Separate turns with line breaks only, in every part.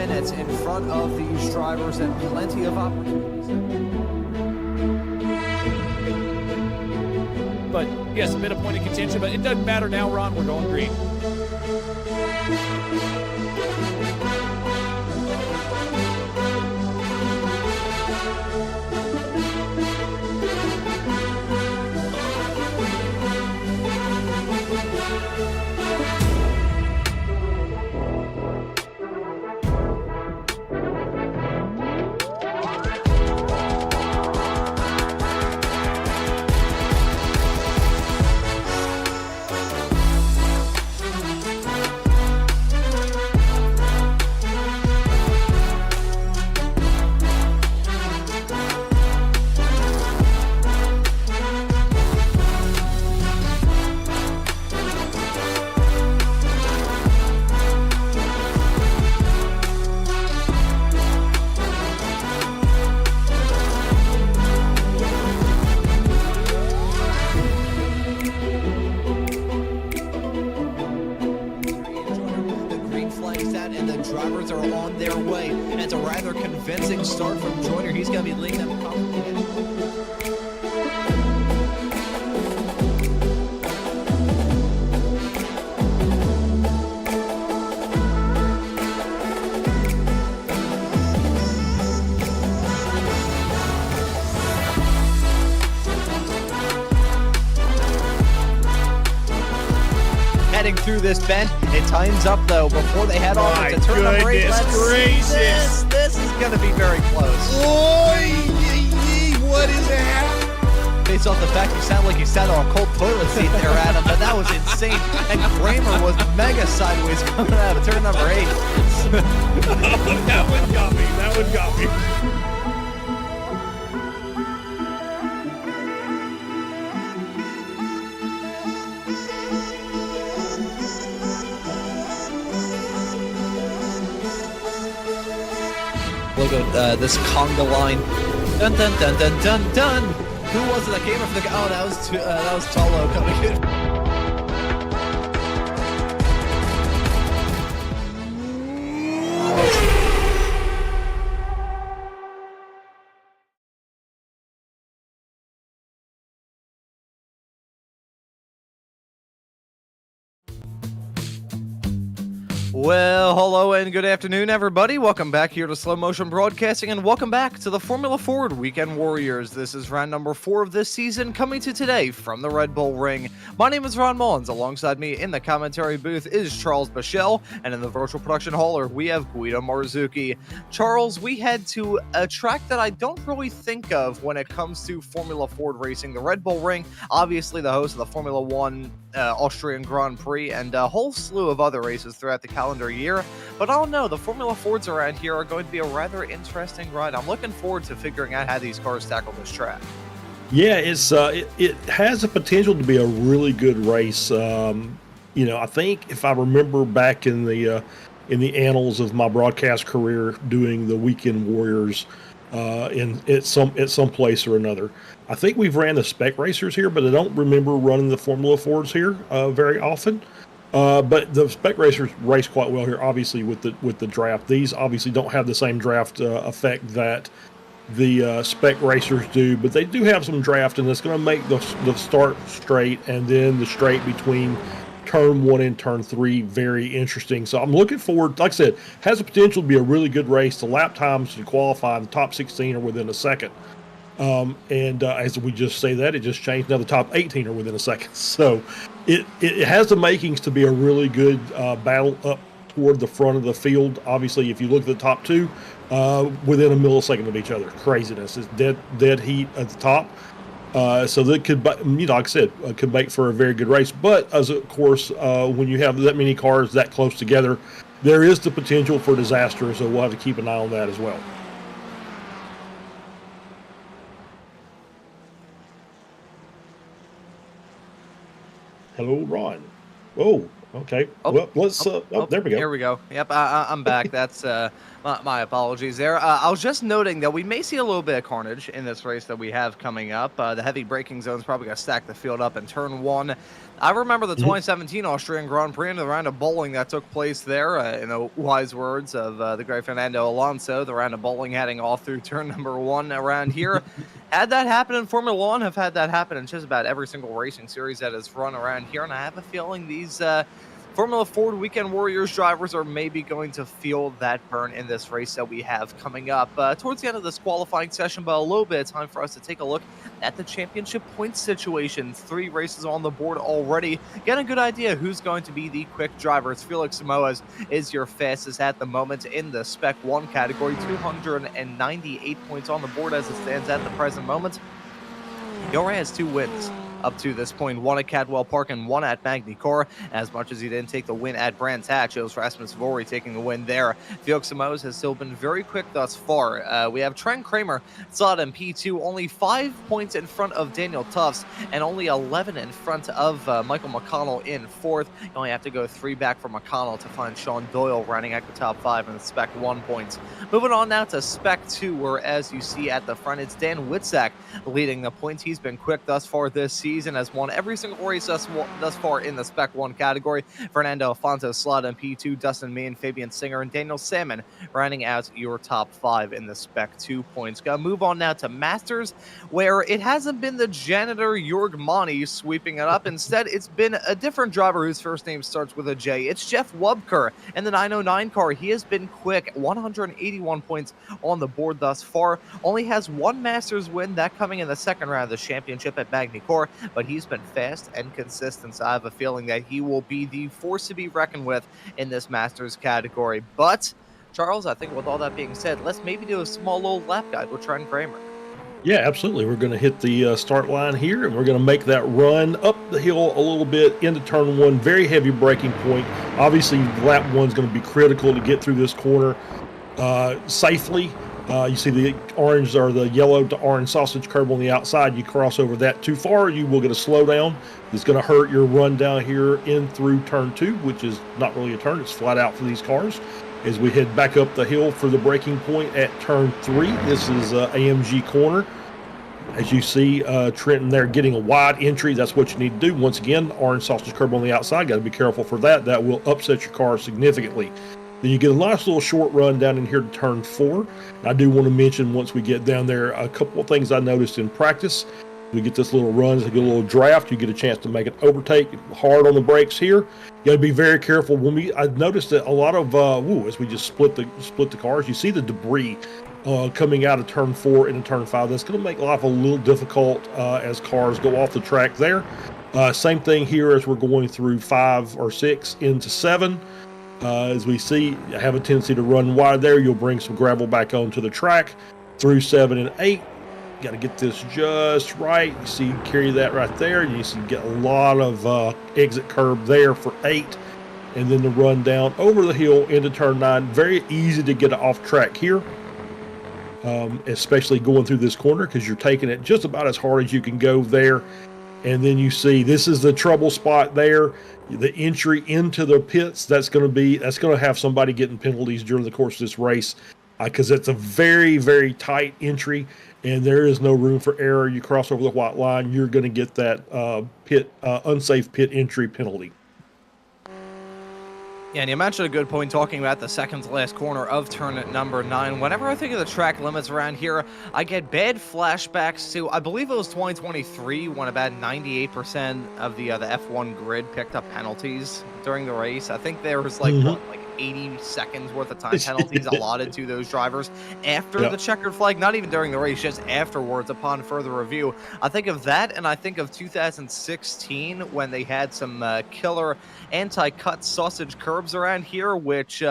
minutes in front of these drivers and plenty of opportunities.
But yes, a bit of point of contention, but it doesn't matter now, Ron. We're going green.
Drivers are on their way, and it's a rather convincing start from Joyner. He's going to be leading them complicated. Heading through this bend, it tightens up though before they head off into turn number 8. This is going to be very close.
What is that?
Based off the fact you sound like you sat on a cold toilet seat there, Adam, but that was insane. And Kramer was mega sideways coming out of turn number 8.
That one got me. That one got me.
Look at this conga line. Dun dun dun dun dun dun. Who was it that came from the? Oh, that was Tolo coming in. Well, hello and good afternoon, everybody. Welcome back here to Slow Motion Broadcasting, and welcome back to the Formula Ford Weekend Warriors. This is round number 4 of this season, coming to today from the Red Bull Ring. My name is Ron Maunz. Alongside me in the commentary booth is Charles Boshell, and in the virtual production hauler, we have Guido Marzucchi. Charles, we head to a track that I don't really think of when it comes to Formula Ford racing, the Red Bull Ring, obviously the host of the Formula One Austrian Grand Prix, and a whole slew of other races throughout the calendar year. But I don't know, the Formula Fords around here are going to be a rather interesting ride. I'm looking forward to figuring out how these cars tackle this track.
Yeah, it has the potential to be a really good race. I think if I remember back in the annals of my broadcast career doing the Weekend Warriors at some place or another, I think we've ran the spec racers here, but I don't remember running the Formula Fords here very often. But the spec racers race quite well here, obviously with the draft. These obviously don't have the same draft effect that the spec racers do, but they do have some draft, and it's going to make the start straight and then the straight between turn 1 and turn 3 very interesting. So I'm looking forward. Like I said, has the potential to be a really good race. The lap times to qualify in the top 16 are within a second. As we just say that, it just changed. Now the top 18 are within a second. So it has the makings to be a really good battle up toward the front of the field. Obviously, if you look at the top 2, within a millisecond of each other. Craziness. It's dead heat at the top. So that could, like I said, could make for a very good race. But as of course, when you have that many cars that close together, there is the potential for disaster. So we'll have to keep an eye on that as well. Hello, Ron. Oh, Okay.
Oh,
Well, let's. There we
here
go.
we go. Yep, I'm back. That's my apologies there. I was just noting that we may see a little bit of carnage in this race that we have coming up. The heavy braking zone's probably going to stack the field up in turn one. I remember the
Mhm.
2017 Austrian Grand Prix and the round of bowling that took place there. In the wise words of the great Fernando Alonso, the round of bowling heading off through turn number one around here. Had that happen in Formula One, have had that happen in just about every single racing series that has run around here, and I have a feeling these Formula Ford Weekend Warriors drivers are maybe going to feel that burn in this race that we have coming up towards the end of this qualifying session, but a little bit of time for us to take a look at the championship points situation. 3 races on the board already. Get a good idea who's going to be the quick drivers. Felix Samoas is your fastest at the moment in the Spec 1 category. 298 points on the board as it stands at the present moment. He already has 2 wins up to this point, 1 at Cadwell Park and 1 at Magny Cours. As much as he didn't take the win at Brands Hatch, it was Rasmus Vori taking the win there. Felix Samoes has still been very quick thus far. We have Trent Kramer slotted in P2, only 5 points in front of Daniel Tufts and only 11 in front of Michael McConnell in 4th. You only have to go 3 back for McConnell to find Sean Doyle running at the top 5 in the Spec 1 points. Moving on now to Spec 2, where as you see at the front, it's Dan Witzak leading the points. He's been quick thus far this season, has won every single race thus far in the Spec 1 category. Fernando Alfonso slot in P2, Dustin Meehan, Fabian Singer, and Daniel Salmon rounding out your top 5 in the Spec 2 points. Gonna move on now to Masters, where it hasn't been the janitor Jorg Mani sweeping it up. Instead, it's been a different driver whose first name starts with a J. It's Jeff Wubker in the 909 car. He has been quick, 181 points on the board thus far. Only has 1 Masters win, that coming in the second round of the championship at Magny Cours, but he's been fast and consistent, so I have a feeling that he will be the force to be reckoned with in this Masters category. But, Charles, I think with all that being said, let's maybe do a small little lap guide with Trent Kramer.
Yeah, absolutely. We're going to hit the start line here, and we're going to make that run up the hill a little bit into turn one. Very heavy braking point. Obviously, lap one's going to be critical to get through this corner safely. You see the orange or the yellow to orange sausage curb on the outside. You cross over that too far, you will get a slowdown. It's going to hurt your run down here in through turn 2, which is not really a turn. It's flat out for these cars. As we head back up the hill for the braking point at turn 3, this is AMG corner. As you see, Trenton there getting a wide entry. That's what you need to do. Once again, orange sausage curb on the outside. Got to be careful for that. That will upset your car significantly. Then you get a nice little short run down in here to turn 4. And I do want to mention, once we get down there, a couple of things I noticed in practice. We get this little run, you get a little draft, you get a chance to make an overtake hard on the brakes here. You got to be very careful. I noticed that a lot of as we just split the cars, you see the debris coming out of turn 4 into turn 5. That's going to make life a little difficult as cars go off the track there. Same thing here as we're going through 5 or 6 into 7. As we see, you have a tendency to run wide there. You'll bring some gravel back onto the track through 7 and 8. Got to get this just right. You see, carry that right there. You see, get a lot of exit curb there for 8, and then the run down over the hill into turn 9. Very easy to get off track here, especially going through this corner, because you're taking it just about as hard as you can go there. And then you see, this is the trouble spot there. The entry into the pits, that's going to have somebody getting penalties during the course of this race, because it's a very, very tight entry, and there is no room for error. You cross over the white line, you're going to get that unsafe pit entry penalty.
Yeah, and you mentioned a good point talking about the second to last corner of turn number 9. Whenever I think of the track limits around here, I get bad flashbacks to, I believe it was 2023, when about 98% of the F1 grid picked up penalties during the race. I think there was like 80 seconds worth of time penalties allotted to those drivers after the checkered flag, not even during the race, just afterwards upon further review. I think of that, and I think of 2016 when they had some killer anti-cut sausage curbs around here, which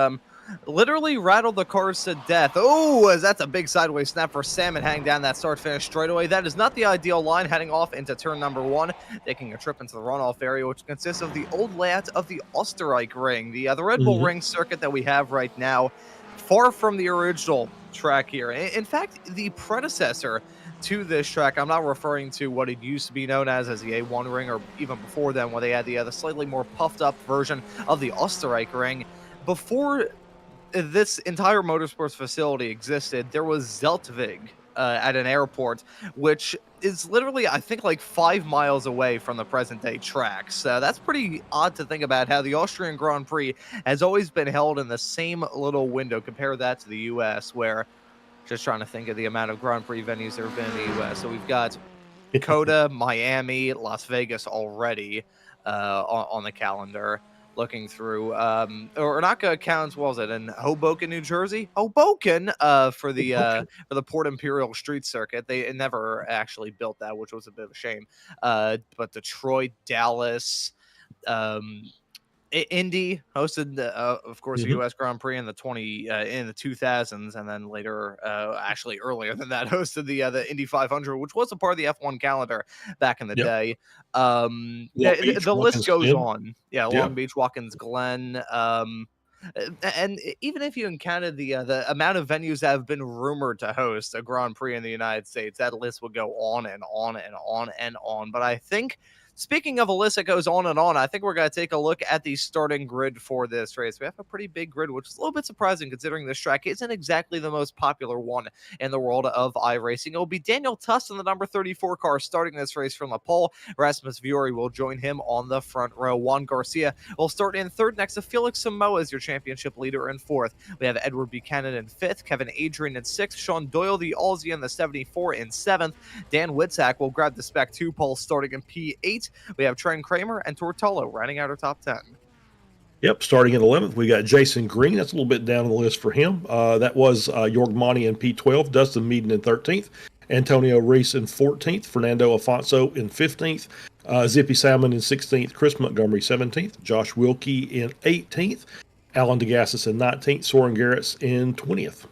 literally rattled the cars to death. Oh, that's a big sideways snap for Salmon heading down that start-finish straightaway. That is not the ideal line heading off into turn number 1, taking a trip into the runoff area, which consists of the old layout of the Osterreich Ring, the Red Bull Ring circuit that we have right now, far from the original track here. In fact, the predecessor to this track, I'm not referring to what it used to be known as the A1 ring, or even before then, when they had the slightly more puffed up version of the Österreich ring. Before this entire motorsports facility existed, there was Zeltweg at an airport, which is literally, I think, like 5 miles away from the present day track. So that's pretty odd to think about, how the Austrian Grand Prix has always been held in the same little window. Compare that to the US, where, just trying to think of the amount of Grand Prix venues there have been in the US. So we've got COTA, Miami, Las Vegas already on the calendar. Looking through, or not gonna count, what was it, in Hoboken, New Jersey? Hoboken, for the Port Imperial Street Circuit. They never actually built that, which was a bit of a shame. But Detroit, Dallas, Indy hosted, of course, the U.S. Grand Prix in the 2000s, and then later, actually earlier than that, hosted the Indy 500, which was a part of the F1 calendar back in the day. The list goes on. Yeah, Long Beach, Watkins Glen. And even if you encountered the amount of venues that have been rumored to host a Grand Prix in the United States, that list would go on and on and on and on. But I think, speaking of a list that goes on and on, I think we're going to take a look at the starting grid for this race. We have a pretty big grid, which is a little bit surprising considering this track isn't exactly the most popular one in the world of iRacing. It will be Daniel Tuss in the number 34 car starting this race from the pole. Rasmus Viori will join him on the front row. Juan Garcia will start in third next to Felix Samoa as your championship leader in fourth. We have Edward Buchanan in fifth, Kevin Adrian in sixth, Sean Doyle, the Aussie, in the 74 in seventh. Dan Witzak will grab the Spec 2 pole starting in P8. We have Trent Kramer and Tortolo rounding out our top 10.
Yep, starting at 11th, we got Jason Green. That's a little bit down on the list for him. That was Jorg Monty in P12, Dustin Meaden in 13th, Antonio Reese in 14th, Fernando Afonso in 15th, Zippy Salmon in 16th, Chris Montgomery 17th, Josh Wilkie in 18th, Alan DeGassis in 19th, Soren Garretts in 20th.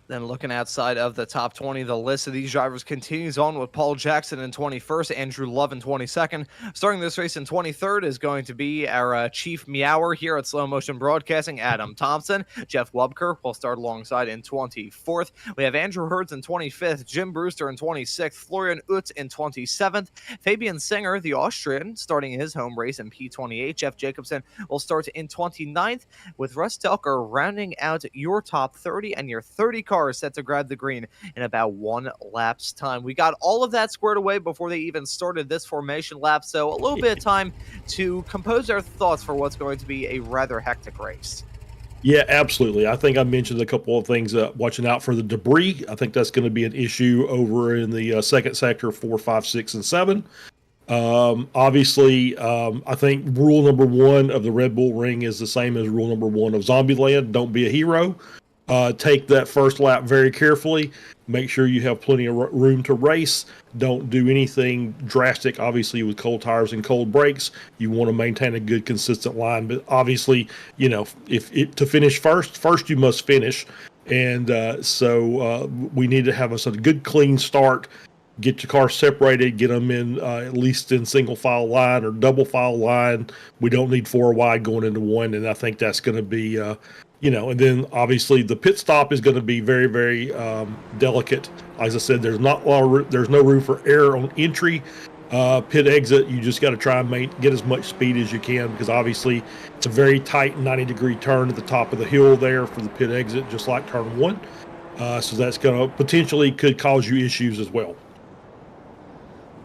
Then looking outside of the top 20, the list of these drivers continues on with Paul Jackson in 21st, Andrew Love in 22nd. Starting this race in 23rd is going to be our chief meower here at Slow Motion Broadcasting, Adam Thompson. Jeff Wubker will start alongside in 24th. We have Andrew Hertz in 25th, Jim Brewster in 26th, Florian Utz in 27th, Fabian Singer, the Austrian, starting his home race in P28. Jeff Jacobson will start in 29th, with Russ Telker rounding out your top 30, and your 30 cars set to grab the green in about 1 lap's time. We got all of that squared away before they even started this formation lap, so a little bit of time to compose our thoughts for what's going to be a rather hectic race.
Yeah, absolutely. I think I mentioned a couple of things, watching out for the debris. I think that's going to be an issue over in the second sector, 4, 5, 6, and 7. Obviously, I think rule number 1 of the Red Bull Ring is the same as rule number 1 of Zombieland. Don't be a hero. Take that first lap very carefully. Make sure you have plenty of room to race. Don't do anything drastic, obviously, with cold tires and cold brakes. You want to maintain a good, consistent line. But obviously, you know, to finish first you must finish. And so we need to have a good, clean start. Get your car separated, get them in at least in single file line or double file line. We don't need 4 wide going into 1. And I think that's going to be... and then obviously the pit stop is going to be very, very delicate. As I said, there's no room for error on entry. Pit exit, you just got to try and get as much speed as you can, because obviously it's a very tight 90-degree turn at the top of the hill there for the pit exit, just like turn 1. So that's going to potentially could cause you issues as well.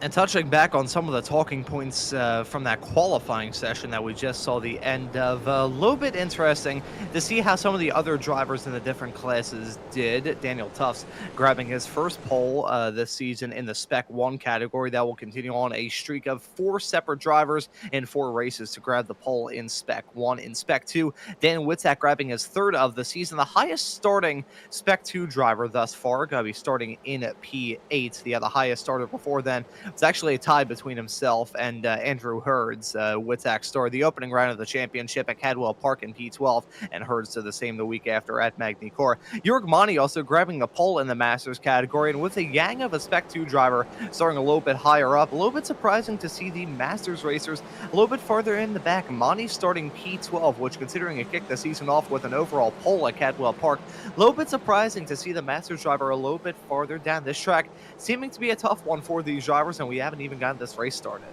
And touching back on some of the talking points from that qualifying session that we just saw the end of, a little bit interesting to see how some of the other drivers in the different classes did. Daniel Tufts grabbing his first pole this season in the Spec 1 category. That will continue on a streak of 4 separate drivers in 4 races to grab the pole in Spec 1. In Spec 2, Dan Witzak grabbing his 3rd of the season, the highest starting Spec 2 driver thus far. Going to be starting in P8. The highest starter before then It's actually a tie between himself and Andrew Hurd's Witzak Store, the opening round of the championship at Cadwell Park in P12, and Hurd's did the same the week after at Magny Cours. Jörg Monty also grabbing the pole in the Masters category, and with a yang of a Spec 2 driver starting a little bit higher up, a little bit surprising to see the Masters racers a little bit farther in the back. Monty starting P12, which considering it kicked the season off with an overall pole at Cadwell Park, a little bit surprising to see the Masters driver a little bit farther down. This track seeming to be a tough one for these drivers, and we haven't even gotten this race started.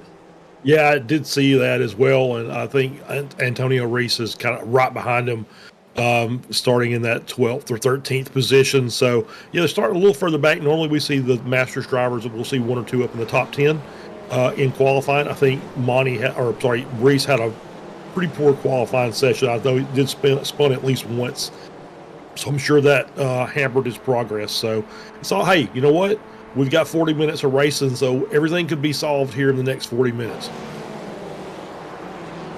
Yeah, I did see that as well, and I think Antonio Reese is kind of right behind him, starting in that 12th or 13th position. So, yeah, they're starting a little further back. Normally we see the Masters drivers, we'll see one or two up in the top 10 in qualifying. I think Reese had a pretty poor qualifying session, although he did spun at least once. So I'm sure that hampered his progress. So, hey, you know what? We've got 40 minutes of racing, so everything could be solved here in the next 40 minutes.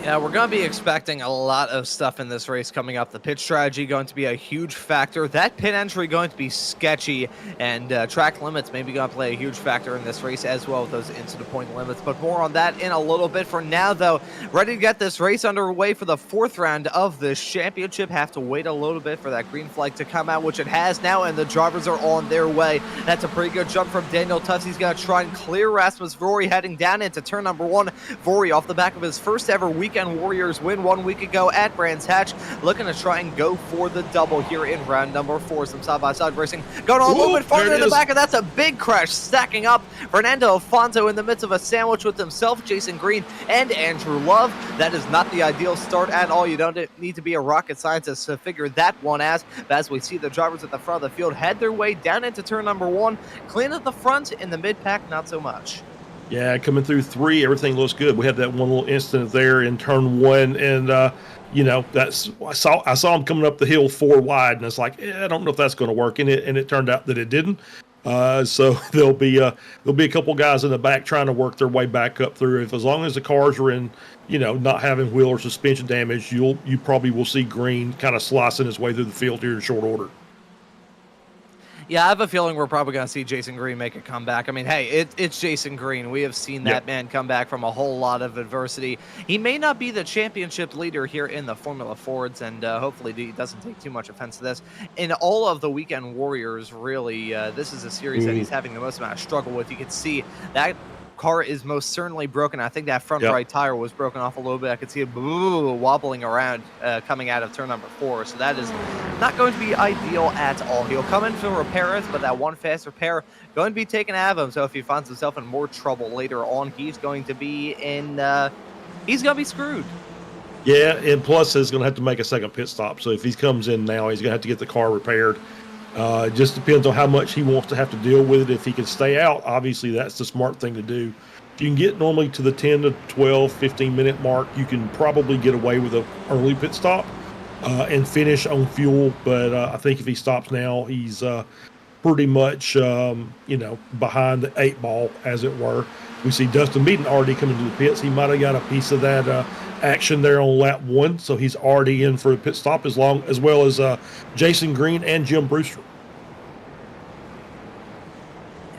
Yeah, we're going to be expecting a lot of stuff in this race coming up. The pit strategy going to be a huge factor. That pit entry going to be sketchy, and track limits maybe going to play a huge factor in this race as well with those incident point limits. But more on that in a little bit. For now, though, ready to get this race underway for the fourth round of the championship. Have to wait a little bit for that green flag to come out, which it has now, and the drivers are on their way. That's a pretty good jump from Daniel Tubbs. He's going to try and clear Rasmus Vori heading down into turn number one. Vori off the back of his first ever Weekend Warriors win 1 week ago at Brands Hatch, looking to try and go for the double here in round number 4. Some side-by-side racing going on a little bit farther in the back, and that's a big crash stacking up. Fernando Alfonso in the midst of a sandwich with himself, Jason Green, and Andrew Love. That is not the ideal start at all. You don't need to be a rocket scientist to figure that one out. But as we see the drivers at the front of the field head their way down into turn number 1, clean at the front, in the mid-pack, not so much.
Yeah, coming through 3, everything looks good. We had that one little incident there in turn 1, and that's I saw him coming up the hill 4 wide, and it's like, I don't know if that's going to work, and it turned out that it didn't. So there'll be a couple guys in the back trying to work their way back up through. As long as the cars are in, not having wheel or suspension damage, you probably will see Green kind of slicing his way through the field here in short order.
Yeah, I have a feeling we're probably going to see Jason Green make a comeback. I mean, hey, it's Jason Green. We have seen that man come back from a whole lot of adversity. He may not be the championship leader here in the Formula Fords, and hopefully he doesn't take too much offense to this. In all of the Weekend Warriors, really, this is a series that he's having the most amount of struggle with. You can see that car is most certainly broken. I think that front right tire was broken off a little bit. I could see it wobbling around coming out of turn number 4. So that is not going to be ideal at all. He'll come in to repair it, but that one fast repair going to be taken out of him. So if he finds himself in more trouble later on, he's going to be screwed.
Yeah, and plus he's going to have to make a second pit stop. So if he comes in now, he's going to have to get the car repaired. It just depends on how much he wants to have to deal with it. If he can stay out, obviously that's the smart thing to do. If you can get normally to the 10 to 12, 15-minute mark, you can probably get away with an early pit stop and finish on fuel. But I think if he stops now, he's pretty much, behind the 8 ball, as it were. We see Dustin Beaton already coming to the pits. He might have got a piece of that action there on lap 1, so he's already in for a pit stop, as well as Jason Green and Jim Brewster.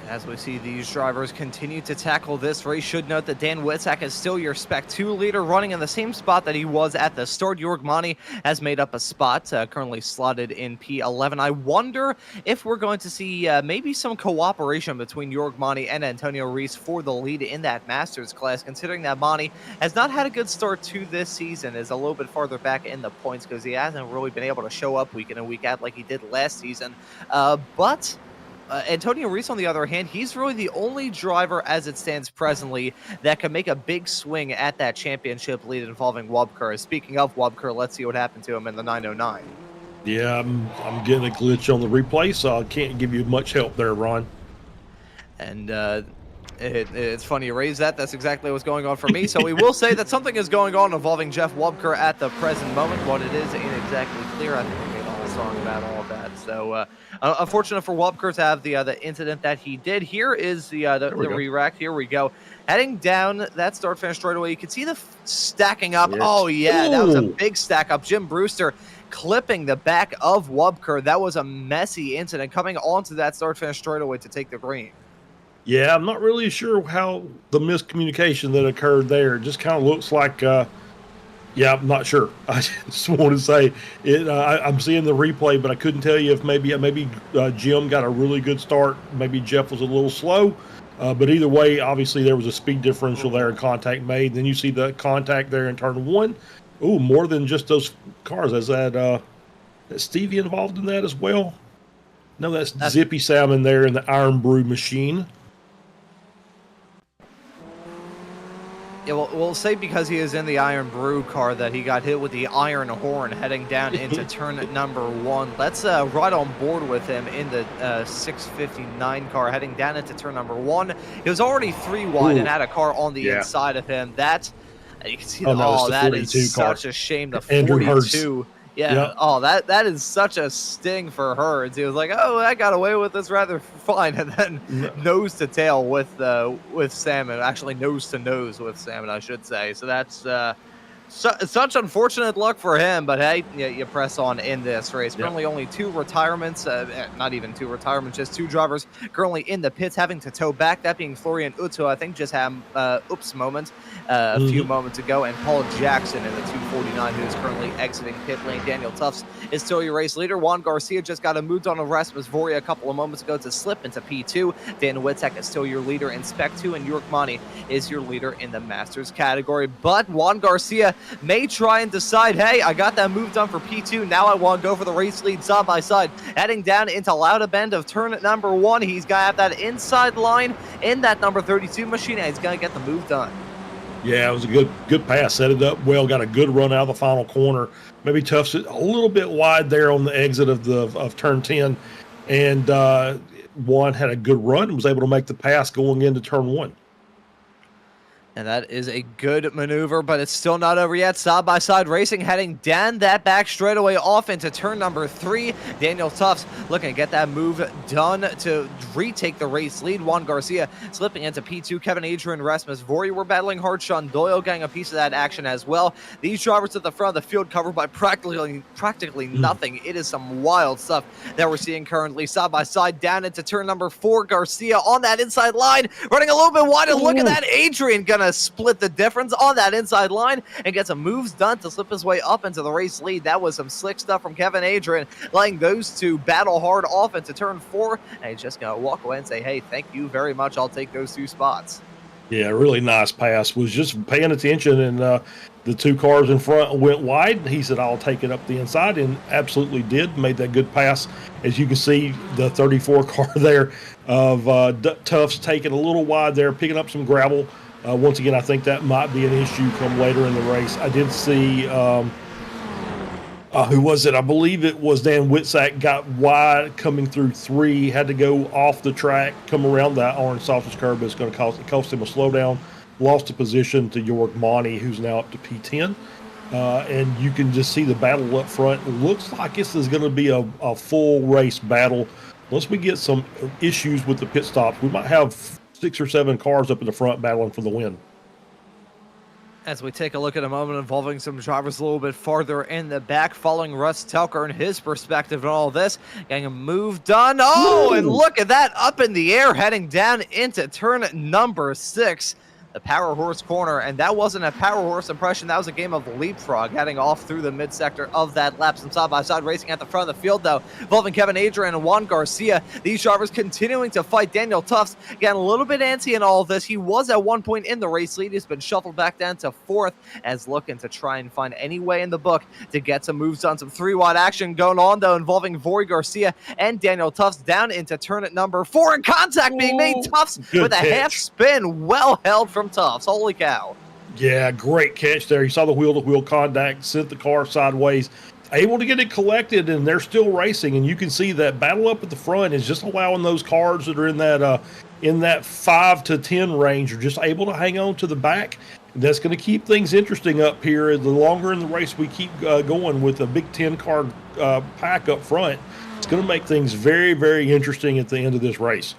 As we see these drivers continue to tackle this race, should note that Dan Witzak is still your Spec 2 leader, running in the same spot that he was at the start. Jörg Monty has made up a spot, currently slotted in P11. I wonder if we're going to see maybe some cooperation between Jörg Monty and Antonio Reese for the lead in that Masters class, considering that Monty has not had a good start to this season, is a little bit farther back in the points because he hasn't really been able to show up week in and week out like he did last season. But Antonio Reese, on the other hand, he's really the only driver as it stands presently that can make a big swing at that championship lead involving Wubker. Speaking of Wubker, let's see what happened to him in the 909.
Yeah, I'm getting a glitch on the replay, so I can't give you much help there, Ron.
And it's funny you raise that. That's exactly what's going on for me. So we will say that something is going on involving Jeff Wubker at the present moment. What it is ain't exactly clear. I think we made a whole song about all of that. So unfortunate for Wubker to have the incident that he did. Here is the re-rack. Here we go. Heading down that start-finish straightaway, you can see the stacking up. Yes. Oh, yeah, that was a big stack up. Jim Brewster clipping the back of Wubker. That was a messy incident coming onto that start-finish straightaway to take the green.
Yeah, I'm not really sure how the miscommunication that occurred there. It just kind of looks like, yeah, I'm not sure. I just want to say it. I'm seeing the replay, but I couldn't tell you if maybe Jim got a really good start. Maybe Jeff was a little slow. But either way, obviously there was a speed differential there and contact made. Then you see the contact there in turn one. Ooh, more than just those cars. Is that Stevie involved in that as well? No, that's Zippy Salmon there in the Iron Brew machine.
Yeah, we'll say because he is in the Iron Brew car that he got hit with the Iron Horn heading down into turn number one. Let's ride on board with him in the 659 car heading down into turn number one. He was already 3 wide and had a car on the inside of him. That you can see. That is such a shame. The 42. Yeah. Yep. Oh, that is such a sting for Hurds. He was like, "Oh, I got away with this rather fine," and then nose to tail with Salmon. Actually, nose to nose with Salmon, I should say. So that's such unfortunate luck for him. But hey, you press on in this race. Currently, only 2 retirements. Not even 2 retirements. Just 2 drivers currently in the pits having to tow back. That being Florian Utto, I think, just had oops moment a few moments ago, and Paul Jackson in the 249, who is currently exiting pit lane. Daniel Tufts is still your race leader. Juan Garcia just got a moved on Rasmus Voria a couple of moments ago to slip into P2. Dan Witek is still your leader in Spec 2, and York Monty is your leader in the Masters category. But Juan Garcia may try and decide, hey, I got that move done for P2. Now I want to go for the race lead side by side. Heading down into Lauda Bend of turn number 1. He's got to have that inside line in that number 32 machine, and he's going to get the move done.
Yeah, it was a good pass. Set it up well. Got a good run out of the final corner. Maybe Tufts it a little bit wide there on the exit of turn 10. And Juan had a good run and was able to make the pass going into turn 1.
And that is a good maneuver, but it's still not over yet. Side-by-side racing heading down that back straightaway off into turn number 3. Daniel Tufts looking to get that move done to retake the race lead. Juan Garcia slipping into P2. Kevin Adrian, Rasmus Voria were battling hard. Sean Doyle getting a piece of that action as well. These drivers at the front of the field covered by practically nothing. It is some wild stuff that we're seeing currently. Side-by-side down into turn number 4. Garcia on that inside line, running a little bit wide. And look at that. Adrian gonna split the difference on that inside line and get some moves done to slip his way up into the race lead. That was some slick stuff from Kevin Adrian, letting those two battle hard off into turn 4, and he's just gonna walk away and say, hey, thank you very much, I'll take those 2 spots.
Yeah, really nice pass. Was just paying attention, and the 2 cars in front went wide. He said, I'll take it up the inside, and absolutely did. Made that good pass. As you can see, the 34 car there of Tufts taking a little wide there, picking up some gravel. Once again, I think that might be an issue come later in the race. I did see, who was it? I believe it was Dan Whitsack got wide coming through 3, had to go off the track, come around that orange sausage curb. It's going to cost him a slowdown. Lost a position to York Monty, who's now up to P10. And you can just see the battle up front. It looks like this is going to be a full race battle. Once we get some issues with the pit stops, we might have 6 or 7 cars up in the front battling for the win.
As we take a look at a moment involving some drivers a little bit farther in the back, following Russ Telker and his perspective on all this, getting a move done. Oh, and look at that, up in the air, heading down into turn number 6. The Power Horse corner, and that wasn't a Power Horse impression. That was a game of leapfrog, heading off through the mid-sector of that lap. Some side-by-side racing at the front of the field, though, involving Kevin Adrian and Juan Garcia. These drivers continuing to fight. Daniel Tufts getting a little bit antsy in all of this. He was at one point in the race lead. He's been shuffled back down to 4th, as looking to try and find any way in the book to get some moves on. Some 3-wide action going on, though, involving Vory Garcia and Daniel Tufts down into turn at number 4, and contact being made. Tufts with a half spin, well held from Tufts. Holy cow.
Yeah, great catch there. You saw the wheel-to-wheel contact, sent the car sideways, able to get it collected, and they're still racing. And you can see that battle up at the front is just allowing those cars that are in that 5 to 10 range are just able to hang on to the back. That's going to keep things interesting up here. The longer in the race we keep going with a big 10-car pack up front, it's going to make things very, very interesting at the end of this race.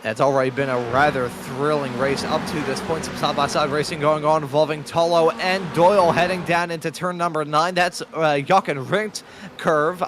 It's already been a rather thrilling race up to this point. Some side-by-side racing going on involving Tolo and Doyle heading down into turn number 9. That's Jochen Rindt curve.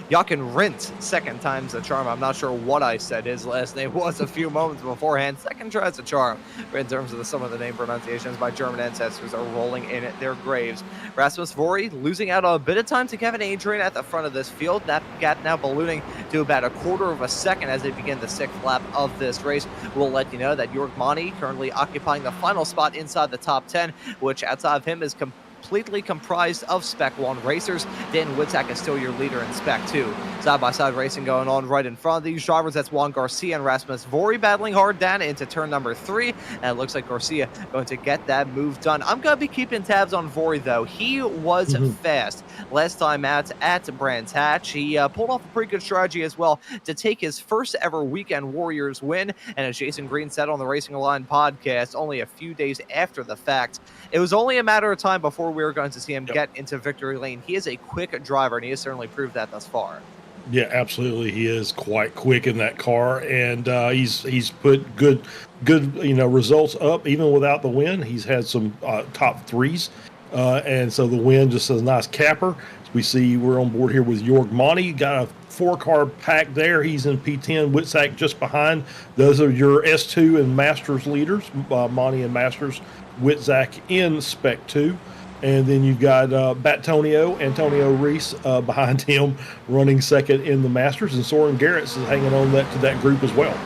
Jochen Rindt, second time's the charm. I'm not sure what I said his last name was a few moments beforehand. Second try's a charm in terms of some of the name pronunciations. My German ancestors are rolling in their graves. Rasmus Vori losing out a bit of time to Kevin Adrian at the front of this field. That gap now ballooning to about a quarter of a second as they begin the sixth lap of this race. We'll let you know that Jörg Mani currently occupying the final spot inside the top 10, which outside of him is completely comprised of Spec 1 racers. Dan Witzak is still your leader in Spec 2. Side-by-side racing going on right in front of these drivers. That's Juan Garcia and Rasmus Vori battling hard down into turn number 3. And it looks like Garcia going to get that move done. I'm going to be keeping tabs on Vori, though. He was fast last time out at Brands Hatch. He pulled off a pretty good strategy as well to take his first ever Weekend Warriors win. And as Jason Green said on the Racing Line podcast only a few days after the fact, it was only a matter of time before we were going to see him get into victory lane. He is a quick driver, and he has certainly proved that thus far.
Yeah, absolutely. He is quite quick in that car, and he's put good results up even without the win. He's had some top threes, and so the win just a nice capper. As we see, we're on board here with Jörg Mani. Got a 4-car pack there. He's in P10. Witzak just behind. Those are your S2 and Masters leaders, Mani and Masters. Witzak in Spec 2. And then you've got Antonio Reese behind him running second in the Masters. And Soren Garretts is hanging on to that group as well.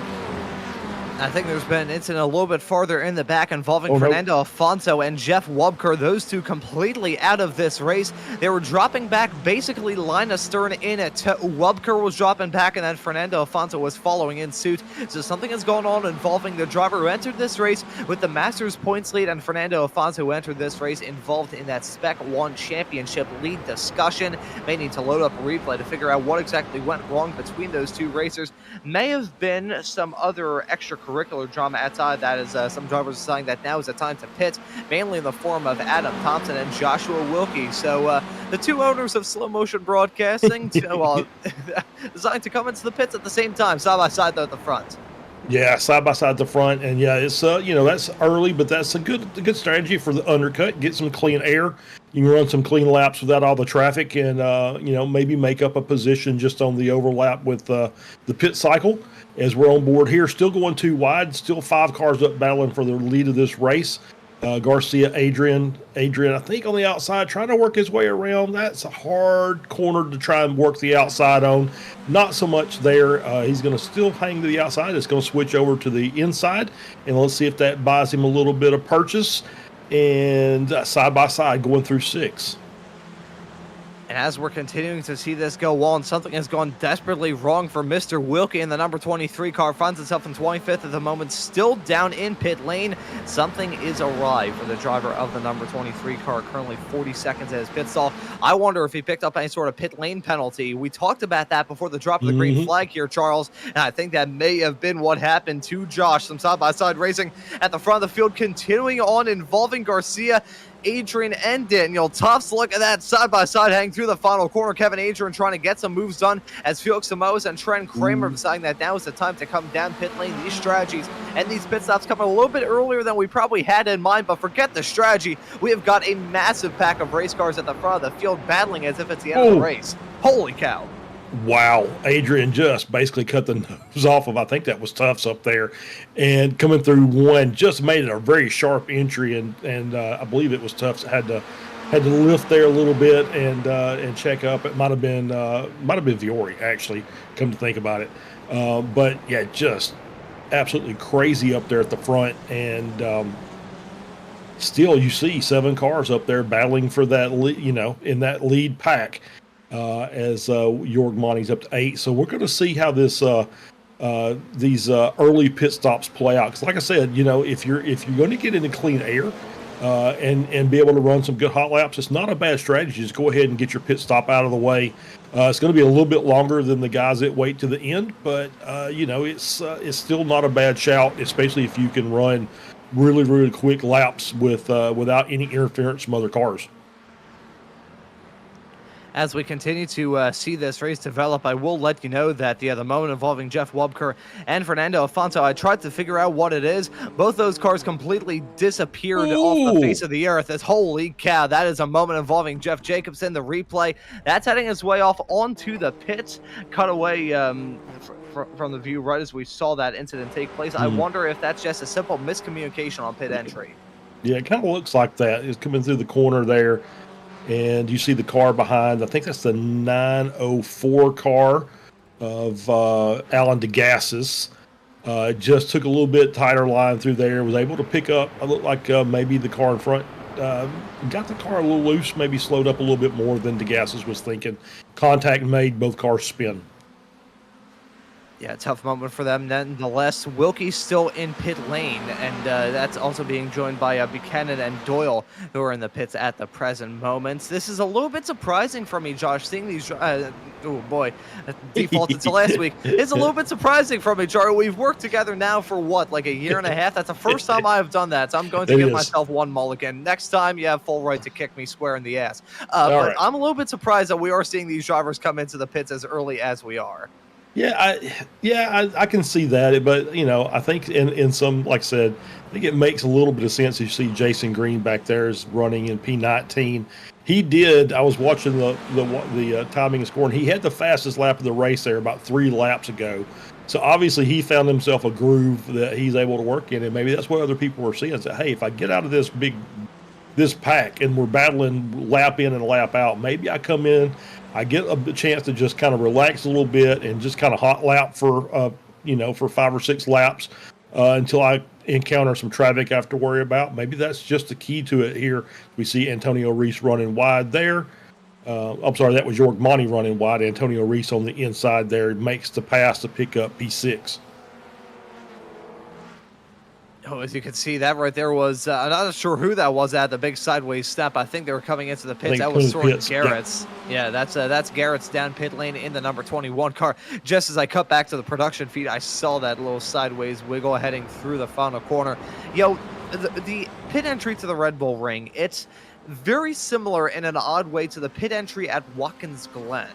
I think there's been an incident a little bit farther in the back involving Fernando Alfonso and Jeff Wubker. Those two completely out of this race. They were dropping back basically line astern in it. Wubker was dropping back, and then Fernando Alfonso was following in suit. So something is going on involving the driver who entered this race with the Masters points lead, and Fernando Alfonso who entered this race involved in that Spec 1 championship lead discussion. May need to load up a replay to figure out what exactly went wrong between those two racers. May have been some other extracurricular drama outside that, is some drivers are saying that now is the time to pit, mainly in the form of Adam Thompson and Joshua Wilkie. So the two owners of Slow Motion Broadcasting designed to come into the pits at the same time, side by side though at the front.
Yeah, side by side at the front, and yeah, it's that's early, but that's a good strategy for the undercut. Get some clean air. You can run some clean laps without all the traffic, and maybe make up a position just on the overlap with the pit cycle. As we're on board here, still going 2 wide, still 5 cars up battling for the lead of this race. Garcia, Adrian, I think on the outside, trying to work his way around. That's a hard corner to try and work the outside on. Not so much there. He's going to still hang to the outside. It's going to switch over to the inside, and let's see if that buys him a little bit of purchase. And side by side going through 6.
And as we're continuing to see this go on, something has gone desperately wrong for Mr. Wilkie in the number 23 car. Finds itself in 25th at the moment, still down in pit lane. Something is awry for the driver of the number 23 car, currently 40 seconds at his pit stall. I wonder if he picked up any sort of pit lane penalty. We talked about that before the drop of the green flag here, Charles, and I think that may have been what happened to Josh. Some side-by-side racing at the front of the field, continuing on involving Garcia, Adrian, and Daniel. Tufts, look at that side-by-side hang through the final corner. Kevin Adrian trying to get some moves done as Felix Samoas and Trent Kramer deciding that now is the time to come down pit lane. These strategies and these pit stops coming a little bit earlier than we probably had in mind, but forget the strategy. We have got a massive pack of race cars at the front of the field battling as if it's the end of the race. Holy cow.
Wow, Adrian just basically cut the nose off of, I think that was Tufts up there, and coming through one, just made it a very sharp entry, and I believe it was Tufts that had to lift there a little bit and check up. It might have been Viore, actually, come to think about it. But yeah, just absolutely crazy up there at the front, and still you see 7 cars up there battling for that, in that lead pack. As Jörg Mani's up to 8. So we're going to see how this these early pit stops play out. Because like I said, if you're going to get into clean air and be able to run some good hot laps, it's not a bad strategy. Just go ahead and get your pit stop out of the way. It's going to be a little bit longer than the guys that wait to the end, but it's still not a bad shout, especially if you can run really, really quick laps without any interference from other cars.
As we continue to see this race develop, I will let you know that the moment involving Jeff Wubker and Fernando Alfonso, I tried to figure out what it is. Both those cars completely disappeared off the face of the earth. As holy cow, that is a moment involving Jeff Jacobson. The replay, that's heading its way off onto the pits. Cut away from the view right as we saw that incident take place. I wonder if that's just a simple miscommunication on pit entry.
Yeah, it kind of looks like that. It's coming through the corner there. And you see the car behind. I think that's the 904 car of Alan DeGassis. Just took a little bit tighter line through there. Was able to pick up. It looked like maybe the car in front got the car a little loose. Maybe slowed up a little bit more than DeGassis was thinking. Contact made both cars spin.
Yeah, tough moment for them. Nonetheless, Wilkie's still in pit lane, and that's also being joined by Buchanan and Doyle, who are in the pits at the present moment. This is a little bit surprising for me, Josh, seeing these... oh, boy, defaulted to last week. It's a little bit surprising for me, Jari. We've worked together now for, what, like a year and a half? That's the first time I have done that, so I'm going to give myself one mulligan. Next time, you have full right to kick me square in the ass. But right. I'm a little bit surprised that we are seeing these drivers come into the pits as early as we are.
Yeah, I can see that, but I think in some, like I said, I think it makes a little bit of sense. You see Jason Green back there is running in P19. He did. I was watching the timing and scoring. He had the fastest lap of the race there about 3 laps ago. So obviously he found himself a groove that he's able to work in, and maybe that's what other people were seeing. Say, hey, if I get out of this pack and we're battling lap in and lap out, maybe I come in. I get a chance to just kind of relax a little bit and just kind of hot lap for 5 or 6 laps until I encounter some traffic I have to worry about. Maybe that's just the key to it here. We see Antonio Reese running wide there. I'm sorry, that was Jorg Monty running wide. Antonio Reese on the inside there makes the pass to pick up P6.
Oh, as you can see, that right there was, I'm not sure who that was at the big sideways step. I think they were coming into the pits. That was sort of Garrett's. Yeah, that's Garrett's down pit lane in the number 21 car. Just as I cut back to the production feed, I saw that little sideways wiggle heading through the final corner. The pit entry to the Red Bull Ring, it's very similar in an odd way to the pit entry at Watkins Glen.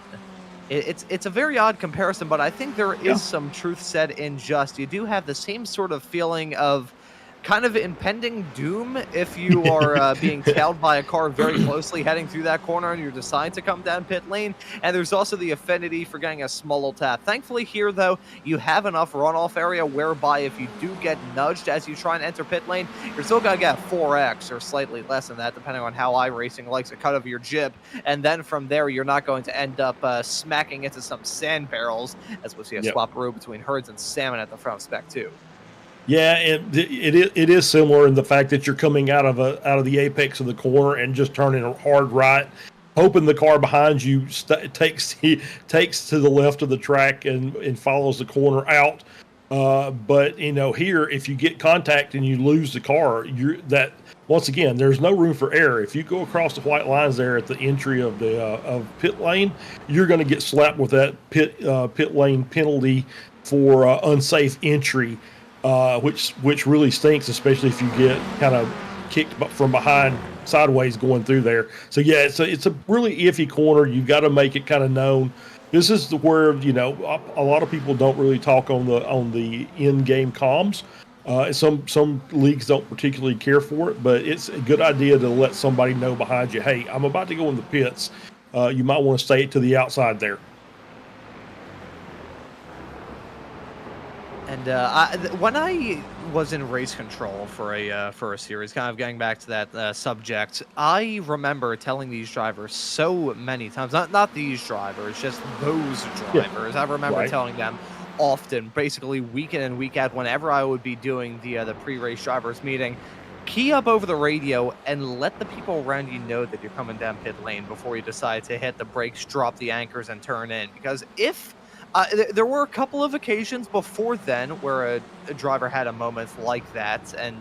It's a very odd comparison, but I think there is some truth said in just you do have the same sort of feeling of kind of impending doom if you are being tailed by a car very closely heading through that corner and you decide to come down pit lane. And there's also the affinity for getting a small little tap. Thankfully here, though, you have enough runoff area whereby if you do get nudged as you try and enter pit lane, you're still going to get 4x or slightly less than that, depending on how iRacing likes to cut over your jib. And then from there, you're not going to end up smacking into some sand barrels, as we see a swap-a-roo between Herds and Salmon at the front of Spec 2.
Yeah, it is similar in the fact that you're coming out of the apex of the corner and just turning a hard right, hoping the car behind you takes to the left of the track and follows the corner out. But here, if you get contact and you lose the car, once again, there's no room for error. If you go across the white lines there at the entry of the of pit lane, you're going to get slapped with that pit lane penalty for unsafe entry. Which really stinks, especially if you get kind of kicked from behind sideways going through there. So yeah, it's a really iffy corner. You've got to make it kind of known. This is where a lot of people don't really talk on the in-game comms. Some leagues don't particularly care for it, but it's a good idea to let somebody know behind you. Hey, I'm about to go in the pits. You might want to stay to the outside there.
And when I was in race control for a series, kind of getting back to that subject, I remember telling these drivers so many times, not these drivers, just those drivers. I remember telling them often, basically week in and week out, whenever I would be doing the pre-race drivers meeting, key up over the radio and let the people around you know that you're coming down pit lane before you decide to hit the brakes, drop the anchors, and turn in. Because if there were a couple of occasions before then where a driver had a moment like that, and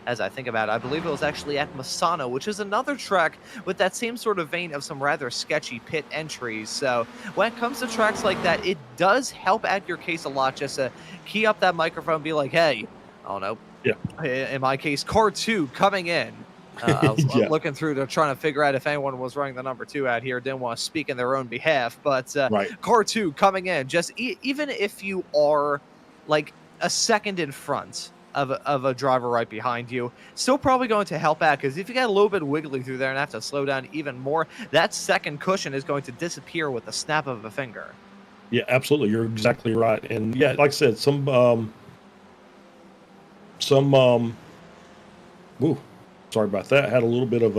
as I think about it, I believe it was actually at Misano, which is another track with that same sort of vein of some rather sketchy pit entries. So when it comes to tracks like that, it does help add your case a lot just to key up that microphone and be like, hey, I don't know, in my case, car 2 coming in, I was
Yeah.
looking through to trying to figure out if anyone was running the number 2 out here. Didn't want to speak in their own behalf, but
Right.
car 2 coming in. Just even if you are like a second in front of a driver right behind you, still probably going to help out, because if you get a little bit wiggly through there and have to slow down even more, that second cushion is going to disappear with the snap of a finger.
Yeah, absolutely. You're exactly right. And yeah, like I said, ooh, sorry about that. Had a little bit of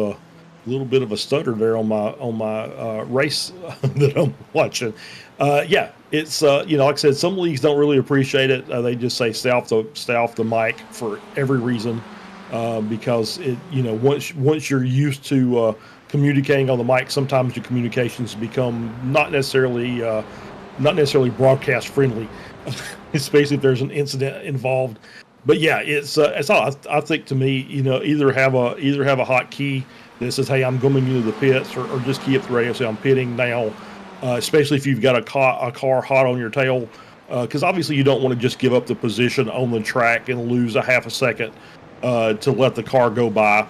a stutter there on my race that I'm watching. Yeah, it's like I said, some leagues don't really appreciate it. They just say stay off the mic for every reason, because it once you're used to communicating on the mic, sometimes your communications become not necessarily broadcast friendly, especially if there's an incident involved. But yeah, it's all. I think, to me, either have a hot key that says, "Hey, I'm going into the pits," or just key up the radio, say, "I'm pitting now." Especially if you've got a car hot on your tail, because obviously you don't want to just give up the position on the track and lose a half a second to let the car go by.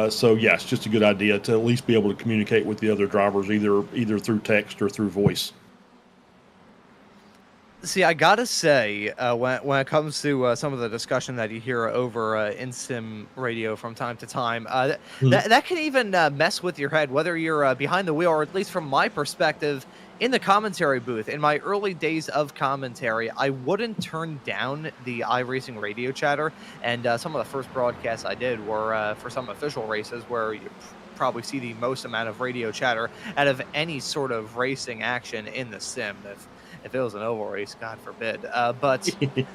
So yeah, it's just a good idea to at least be able to communicate with the other drivers, either through text or through voice.
See, I gotta say, when it comes to some of the discussion that you hear over in sim radio from time to time, that can even mess with your head, whether you're behind the wheel, or at least from my perspective, in the commentary booth. In my early days of commentary, I wouldn't turn down the iRacing radio chatter, and some of the first broadcasts I did were for some official races where you probably see the most amount of radio chatter out of any sort of racing action in the sim. If it was an oval race, God forbid. But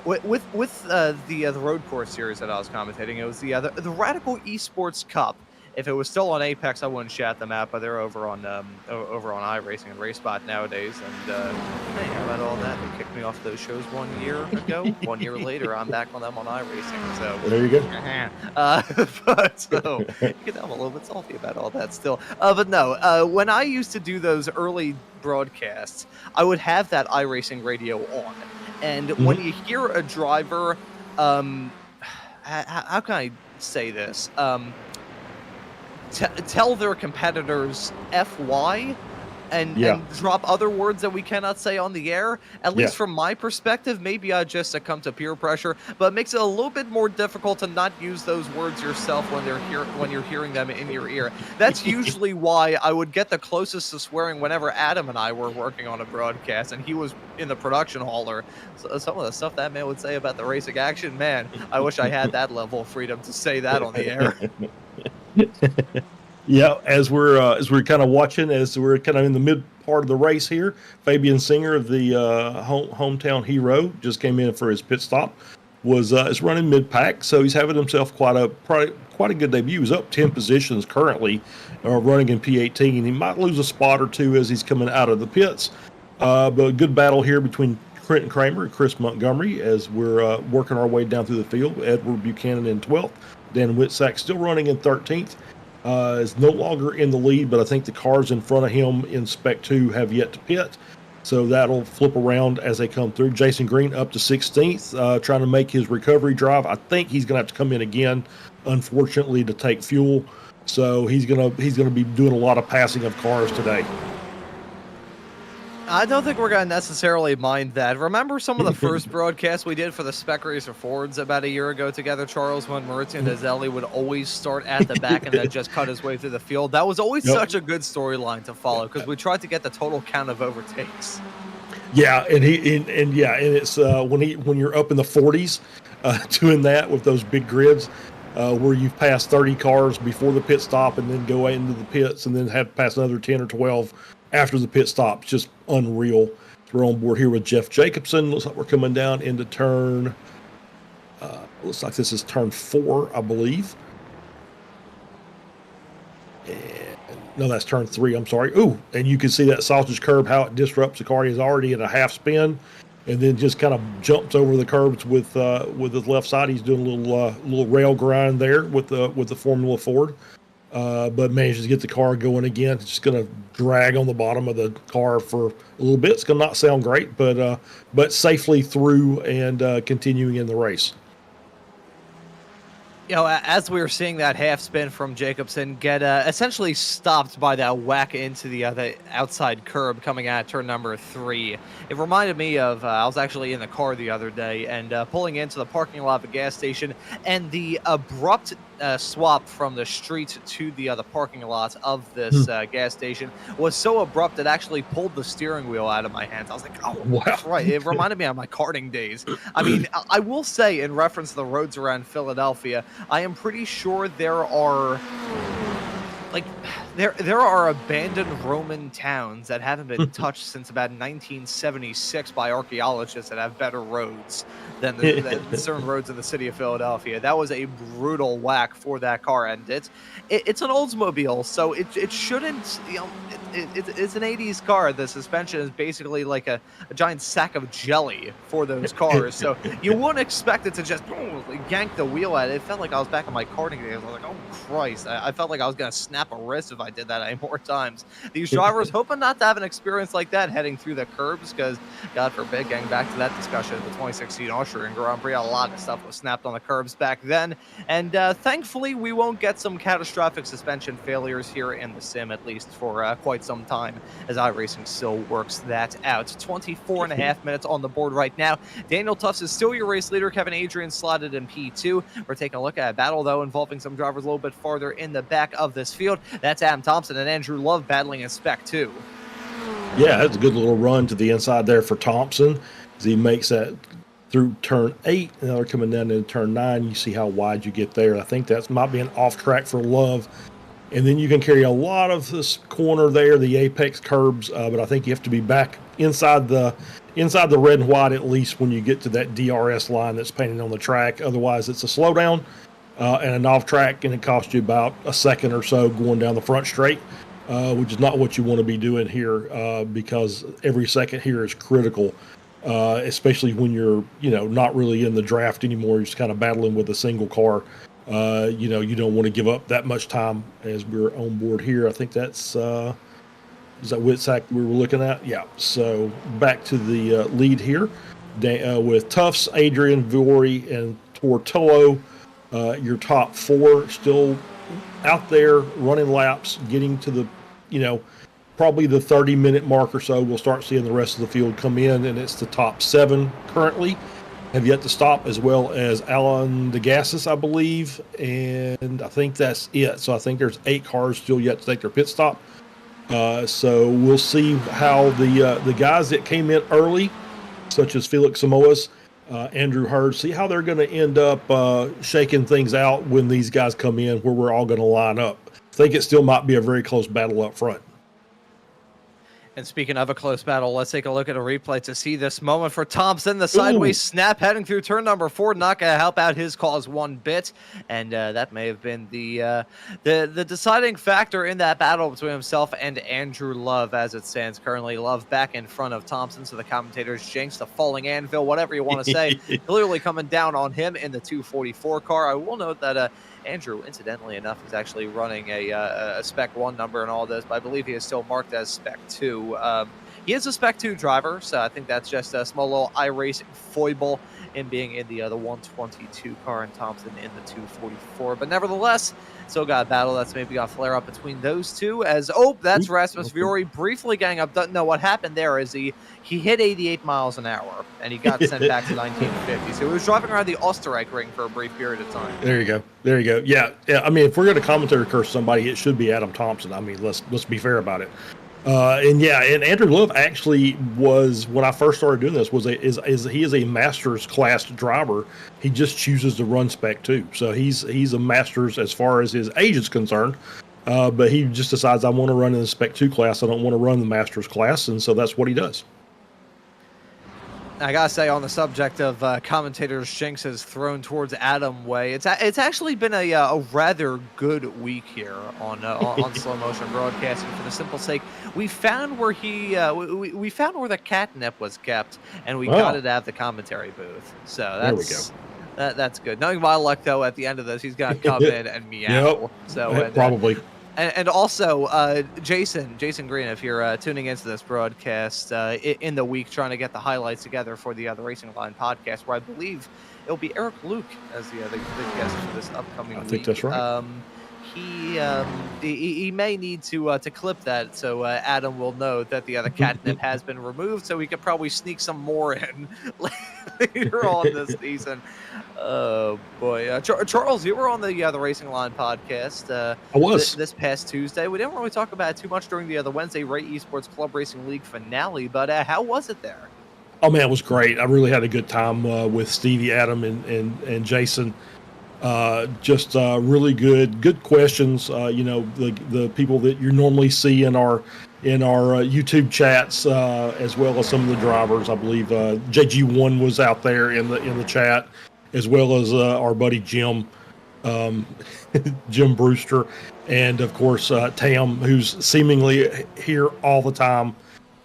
with the Road Course series that I was commentating, it was the Radical Esports Cup. If it was still on Apex, I wouldn't shout them out, but they're over on iRacing and RaceBot nowadays. And hey, how about all that? They kicked me off those shows 1 year ago. 1 year later, I'm back on them on iRacing. So
Well, there you go.
but so you know, I'm a little bit salty about all that still. But no, when I used to do those early broadcasts, I would have that iRacing radio on, and when you hear a driver, how can I say this? Tell their competitors FY and drop other words that we cannot say on the air. At least from my perspective, maybe I just succumb to peer pressure, but it makes it a little bit more difficult to not use those words yourself when you're hearing them in your ear. That's usually why I would get the closest to swearing whenever Adam and I were working on a broadcast and he was in the production hauler. So some of the stuff that man would say about the racing action, man, I wish I had that level of freedom to say that on the air.
Yeah, as we're kind of watching, as we're kind of in the mid part of the race here, Fabian Singer of the hometown hero just came in for his pit stop. Is running mid pack, so he's having himself quite a good debut. He's up 10 positions currently, running in P18. He might lose a spot or two as he's coming out of the pits, but a good battle here between Quentin Kramer and Chris Montgomery as we're working our way down through the field. Edward Buchanan in 12th, Dan Whitsack still running in 13th. Is no longer in the lead, but I think the cars in front of him in Spec 2 have yet to pit. So that'll flip around as they come through. Jason Green up to 16th, trying to make his recovery drive. I think he's going to have to come in again, unfortunately, to take fuel. So he's going to be doing a lot of passing of cars today.
I don't think we're going to necessarily mind that. Remember some of the first broadcasts we did for the Spec Racer Fords about a year ago together, Charles, when Maurizio Nazelli would always start at the back and then just cut his way through the field? That was always such a good storyline to follow because we tried to get the total count of overtakes.
Yeah, and it's when you're up in the 40s doing that with those big grids where you've passed 30 cars before the pit stop and then go into the pits and then have to pass another 10 or 12 after the pit stop. Just unreal. We're on board here with Jeff Jacobson. Looks like we're coming down into turn. Looks like this is turn 4, I believe. No, that's turn 3. I'm sorry. Ooh, and you can see that sausage curb, how it disrupts the car. He's already at a half spin, and then just kind of jumps over the curbs with his left side. He's doing a little rail grind there with the Formula Ford. But manages to get the car going again. It's just going to drag on the bottom of the car for a little bit. It's going to not sound great, but safely through and continuing in the race.
As we were seeing that half spin from Jacobson get essentially stopped by that whack into the outside curb coming out of turn number 3, it reminded me of I was actually in the car the other day and pulling into the parking lot of a gas station, and the abrupt swap from the street to the parking lot of this gas station was so abrupt it actually pulled the steering wheel out of my hands. I was like, oh,
Wow.
right. It reminded me of my karting days. I mean, I will say, in reference to the roads around Philadelphia, I am pretty sure there are there are abandoned Roman towns that haven't been touched since about 1976 by archaeologists that have better roads than than certain roads in the city of Philadelphia. That was a brutal whack for that car, and it's an Oldsmobile, so it shouldn't, it's an 80s car. The suspension is basically like a giant sack of jelly for those cars, so you wouldn't expect it to just yank the wheel at it. It felt like I was back in my karting days. I was like, oh Christ, I felt like I was gonna snap a wrist if I did that any more times. These drivers hoping not to have an experience like that heading through the curbs, because God forbid, getting back to that discussion of the 2016 Austrian Grand Prix, a lot of stuff was snapped on the curbs back then, and thankfully we won't get some catastrophic suspension failures here in the sim, at least for quite some time, as iRacing still works that out. 24.5 minutes on the board right now. Daniel Tufts is still your race leader. Kevin Adrian slotted in P2. We're taking a look at a battle, though, involving some drivers a little bit farther in the back of this field. That's Adam Thompson and Andrew Love battling in Spec 2.
Yeah, that's a good little run to the inside there for Thompson as he makes that through turn 8. Now they're coming down into turn 9. You see how wide you get there. I think that might be an off track for Love. And then you can carry a lot of this corner there, the apex curbs, but I think you have to be back inside the red and white at least when you get to that DRS line that's painted on the track. Otherwise, it's a slowdown and an off track, and it costs you about a second or so going down the front straight, which is not what you want to be doing here because every second here is critical, especially when you're not really in the draft anymore. You're just kind of battling with a single car. You don't want to give up that much time as we're on board here. I think that's is that Whitsack we were looking at? Yeah. So back to the lead here with Tufts, Adrian, Viori, and Tortolo. Your top 4 still out there running laps, getting to the, probably the 30-minute mark or so. We'll start seeing the rest of the field come in, and it's the top 7 currently. Have yet to stop, as well as Alan DeGassis, I believe, and I think that's it. So I think there's 8 cars still yet to take their pit stop. So we'll see how the guys that came in early, such as Felix Samoas, Andrew Hurd, see how they're going to end up shaking things out when these guys come in, where we're all going to line up. I think it still might be a very close battle up front.
And speaking of a close battle, let's take a look at a replay to see this moment for Thompson. The sideways snap heading through turn number 4, not going to help out his cause one bit. And that may have been the deciding factor in that battle between himself and Andrew Love as it stands currently. Love back in front of Thompson, so the commentators jinx, the falling anvil, whatever you want to say, clearly coming down on him in the 244 car. I will note that Andrew, incidentally enough, is actually running a Spec 1 number and all this, but I believe he is still marked as Spec 2. He is a Spec 2 driver, so I think that's just a small little iRacing foible in being in the 122 car and Thompson in the 244. But nevertheless, still got a battle that's maybe got a flare up between those two. As that's Rasmus Viori briefly getting up. Doesn't know what happened there. Is he hit 88 miles an hour and he got sent back to 1950. So he was driving around the Osterreich ring for a brief period of time.
There you go. Yeah. I mean, if we're going to commentary curse somebody, it should be Adam Thompson. I mean, let's be fair about it. And Andrew Love actually was, when I first started doing this, he is a master's class driver. He just chooses to run Spec 2. So he's a master's as far as his age is concerned. But he just decides, I want to run in the Spec 2 class. I don't want to run the master's class. And so that's what he does.
I gotta say, on the subject of commentators' jinxes thrown towards Adam way, it's actually been a rather good week here on Slow Motion Broadcasting, for the simple sake we found where we found where the catnip was kept, and we got it out of the commentary booth. So that's good. Knowing my luck, though, at the end of this, he's gonna come in and meow.
Yep.
So
probably.
And also, Jason Green, if you're tuning into this broadcast in the week, trying to get the highlights together for the Racing Line podcast, where I believe it'll be Eric Luke as the guest for this upcoming
I
week.
think that's right.
He may need to clip that so Adam will know that the catnip has been removed, so he could probably sneak some more in later on this season. Oh boy, Charles, you were on the Racing Line podcast.
I was.
This past Tuesday. We didn't really talk about it too much during the Wednesday Ray Esports Club Racing League finale, but how was it there?
Oh man, it was great. I really had a good time with Stevie, Adam, and Jason. Just really good questions. The people that you normally see in our YouTube chats, as well as some of the drivers. I believe JG1 was out there in the chat, as well as our buddy Jim. Jim Brewster, and of course Tam, who's seemingly here all the time.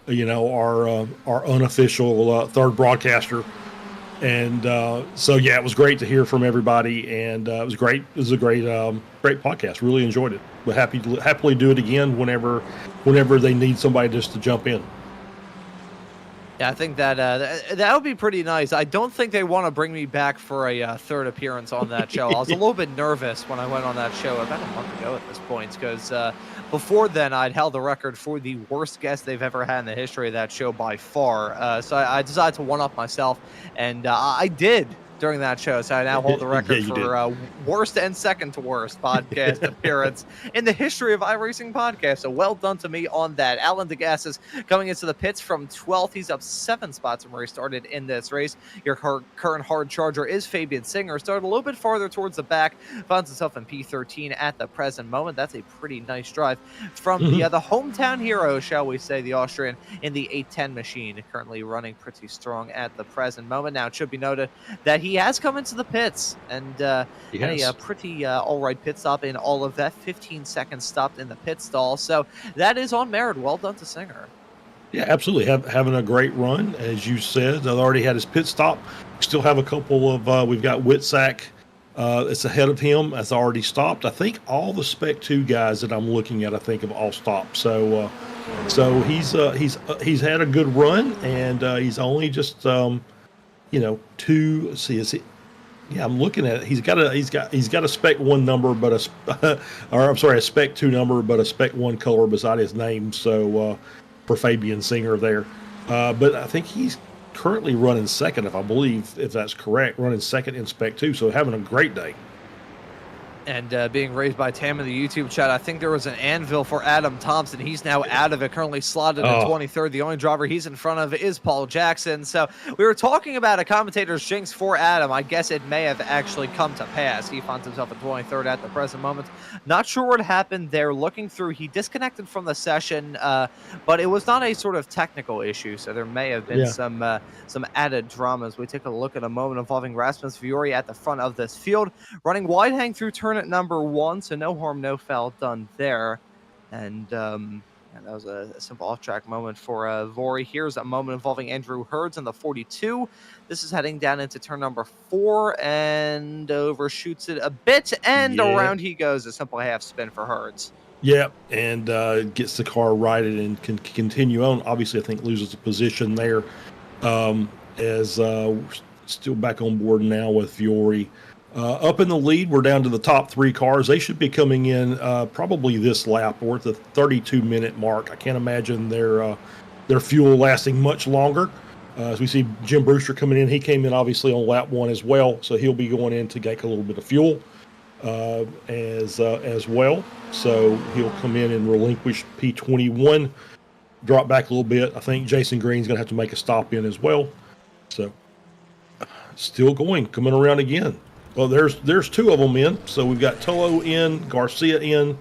Our unofficial third broadcaster, and so yeah, it was great to hear from everybody, and it was great. It was a great podcast. Really enjoyed it. But happily do it again whenever they need somebody just to jump in.
Yeah, I think that would be pretty nice. I don't think they want to bring me back for a third appearance on that show. I was a little bit nervous when I went on that show about a month ago at this point, because before then I'd held the record for the worst guest they've ever had in the history of that show by far. So I decided to one-up myself, and I did during that show. So I now hold the record for worst and second to worst podcast appearance in the history of iRacing podcast. So well done to me on that. Alan Degas is coming into the pits from 12th. He's up 7 spots from where he started in this race. Your current hard charger is Fabian Singer. Started a little bit farther towards the back. Finds himself in P13 at the present moment. That's a pretty nice drive from the hometown hero, shall we say, the Austrian in the 810 machine. Currently running pretty strong at the present moment. Now, it should be noted that he has come into the pits and a pretty all right pit stop in all of that. 15 seconds stopped in the pit stall. So that is on merit. Well done to Singer.
Yeah, absolutely. Having a great run, as you said. Already had his pit stop. Still have a couple of, we've got Whitsack that's ahead of him, has already stopped. I think all the Spec 2 guys that I'm looking at, I think, have all stopped. So he's had a good run, and he's only just two. See, is he? Yeah, I'm looking at it. He's got a Spec 1 number, but a Spec 2 number, but a Spec 1 color beside his name. So for Fabian Singer there, but I think he's currently running second, if that's correct, running second in Spec 2. So having a great day.
And being raised by Tam in the YouTube chat, I think there was an anvil for Adam Thompson. He's now out of it, currently slotted in 23rd. The only driver he's in front of is Paul Jackson. So we were talking about a commentator's jinx for Adam. I guess it may have actually come to pass. He finds himself in 23rd at the present moment. Not sure what happened there. Looking through, he disconnected from the session, but it was not a sort of technical issue. So there may have been some added dramas. We take a look at a moment involving Rasmus Fiori at the front of this field, running wide hang through turn at number 1, so no harm, no foul done there. And that was a simple off-track moment for Vori. Here's a moment involving Andrew Herds in the 42. This is heading down into turn number 4 and overshoots it a bit, and around he goes. A simple half spin for Herds.
Yeah, and gets the car righted and can continue on. Obviously, I think loses a position there, as still back on board now with Fiori. Up in the lead, we're down to the top 3 cars. They should be coming in probably this lap. We're at the 32-minute mark. I can't imagine their fuel lasting much longer. As we see Jim Brewster coming in, he came in obviously on lap 1 as well, so he'll be going in to get a little bit of fuel as well. So he'll come in and relinquish P21, drop back a little bit. I think Jason Green's going to have to make a stop in as well. So still coming around again. Well, there's 2 of them in. So we've got Tolo in, Garcia in.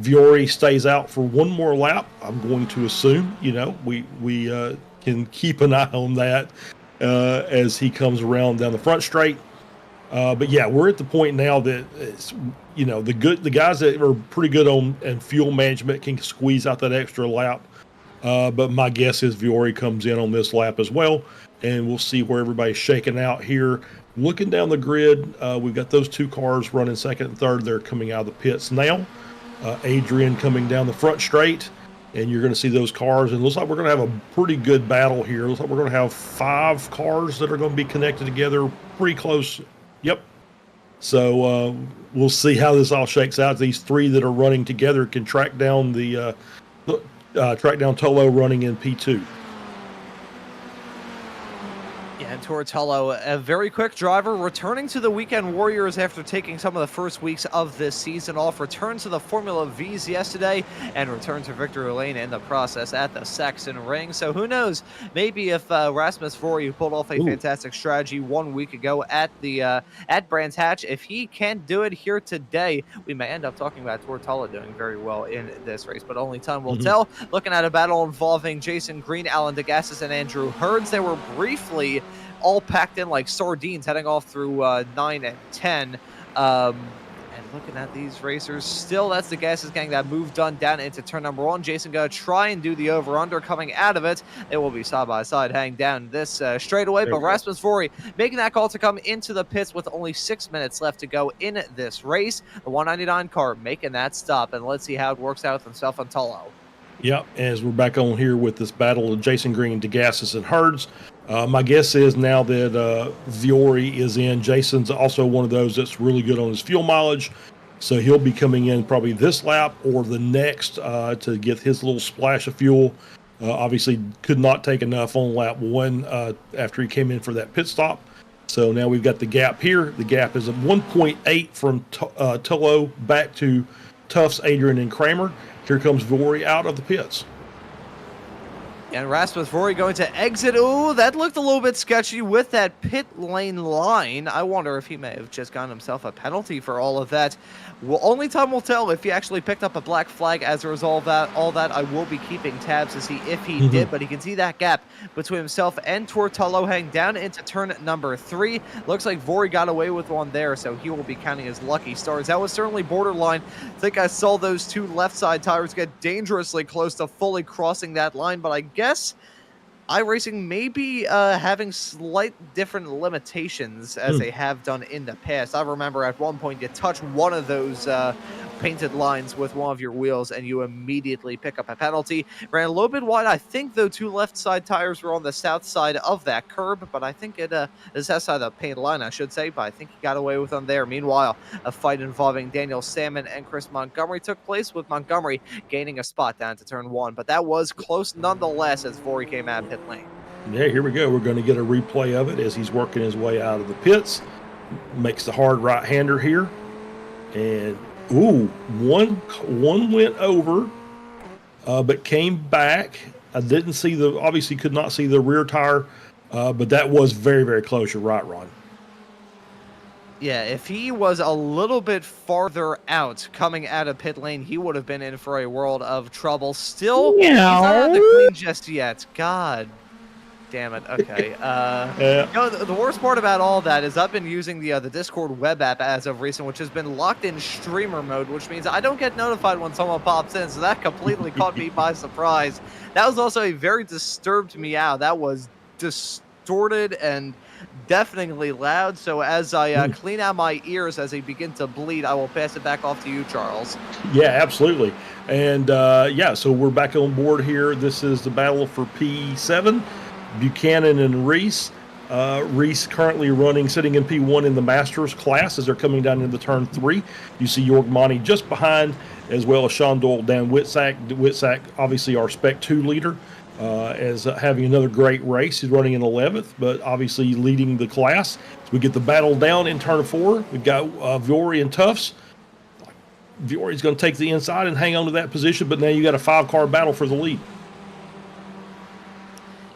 Viore stays out for 1 more lap. I'm going to assume, we can keep an eye on that as he comes around down the front straight. But yeah, we're at the point now that it's, the guys that are pretty good on and fuel management can squeeze out that extra lap. But my guess is Viore comes in on this lap as well, and we'll see where everybody's shaking out here. Looking down the grid, we've got those 2 cars running second and third. They're coming out of the pits now. Adrian coming down the front straight, and you're going to see those cars. And it looks like we're going to have a pretty good battle here. It looks like we're going to have 5 cars that are going to be connected together pretty close. Yep. So we'll see how this all shakes out. These 3 that are running together can track down track down Tolo running in P2.
Yeah, and Tortello, a very quick driver, returning to the Weekend Warriors after taking some of the first weeks of this season off, returned to the Formula Vs yesterday, and returned to victory lane in the process at the Saxon Ring. So who knows, maybe if Rasmus Vori, who pulled off a fantastic strategy 1 week ago at the at Brands Hatch, if he can't do it here today, we may end up talking about Tortello doing very well in this race, but only time will tell. Looking at a battle involving Jason Green, Alan DeGassis, and Andrew Herds. They were briefly all packed in like sardines heading off through 9 and 10. And looking at these racers, still that's the Gassis gang that moved down into turn number 1. Jason gonna try and do the over-under coming out of it. They will be side by side hang down this straightaway, but Rasmus Vori making that call to come into the pits with only 6 minutes left to go in this race. The 199 car making that stop, and let's see how it works out with himself and Tolo.
Yep, as we're back on here with this battle of Jason Green, DeGassis, and Herds. My guess is now that Viore is in, Jason's also one of those that's really good on his fuel mileage. So he'll be coming in probably this lap or the next to get his little splash of fuel. Obviously could not take enough on lap 1 after he came in for that pit stop. So now we've got the gap here. The gap is at 1.8 from Tullo back to Tufts, Adrian, and Kramer. Here comes Vori out of the pits.
And Rasmus Vori going to exit. Ooh, that looked a little bit sketchy with that pit lane line. I wonder if he may have just gotten himself a penalty for all of that. Well, only time will tell if he actually picked up a black flag as a result of all that. I will be keeping tabs to see if he did, but he can see that gap between himself and Tortello hang down into turn number 3. Looks like Vori got away with one there, so he will be counting his lucky stars. That was certainly borderline. I think I saw those 2 left side tires get dangerously close to fully crossing that line, but I guess iRacing may be having slight different limitations as they have done in the past. I remember at one point you touch one of those painted lines with one of your wheels and you immediately pick up a penalty. Ran a little bit wide. I think the 2 left side tires were on the south side of that curb, but I think it is south side of the painted line, I should say, but I think he got away with them there. Meanwhile, a fight involving Daniel Salmon and Chris Montgomery took place, with Montgomery gaining a spot down to turn 1, but that was close nonetheless as Vori came out of pit lane.
Yeah, here we go. We're going to get a replay of it as he's working his way out of the pits. Makes the hard right-hander here. And, ooh, one went over, but came back. I didn't see obviously could not see the rear tire, but that was very, very close. You're right, Ron.
Yeah, if he was a little bit farther out coming out of pit lane, he would have been in for a world of trouble. Still, he's not out of the clean just yet. God damn it. Okay. You know, the worst part about all that is I've been using the Discord web app as of recent, which has been locked in streamer mode, which means I don't get notified when someone pops in. So that completely caught me by surprise. That was also a very disturbed meow. That was distorted and deafeningly loud. So as I clean out my ears as they begin to bleed, I will pass it back off to you, Charles.
Yeah, absolutely. And yeah, so we're back on board here. This is the battle for P7. Buchanan and Reese. Reese currently sitting in P1 in the Masters class as they're coming down into turn 3. You see York Monty just behind, as well as Sean Doyle down Whitsack. Whitsack, obviously our Spec 2 leader, as having another great race. He's running in 11th, but obviously leading the class. So we get the battle down in turn 4. We've got Viore and Tufts. Viore's going to take the inside and hang on to that position, but now you got a 5-car battle for the lead.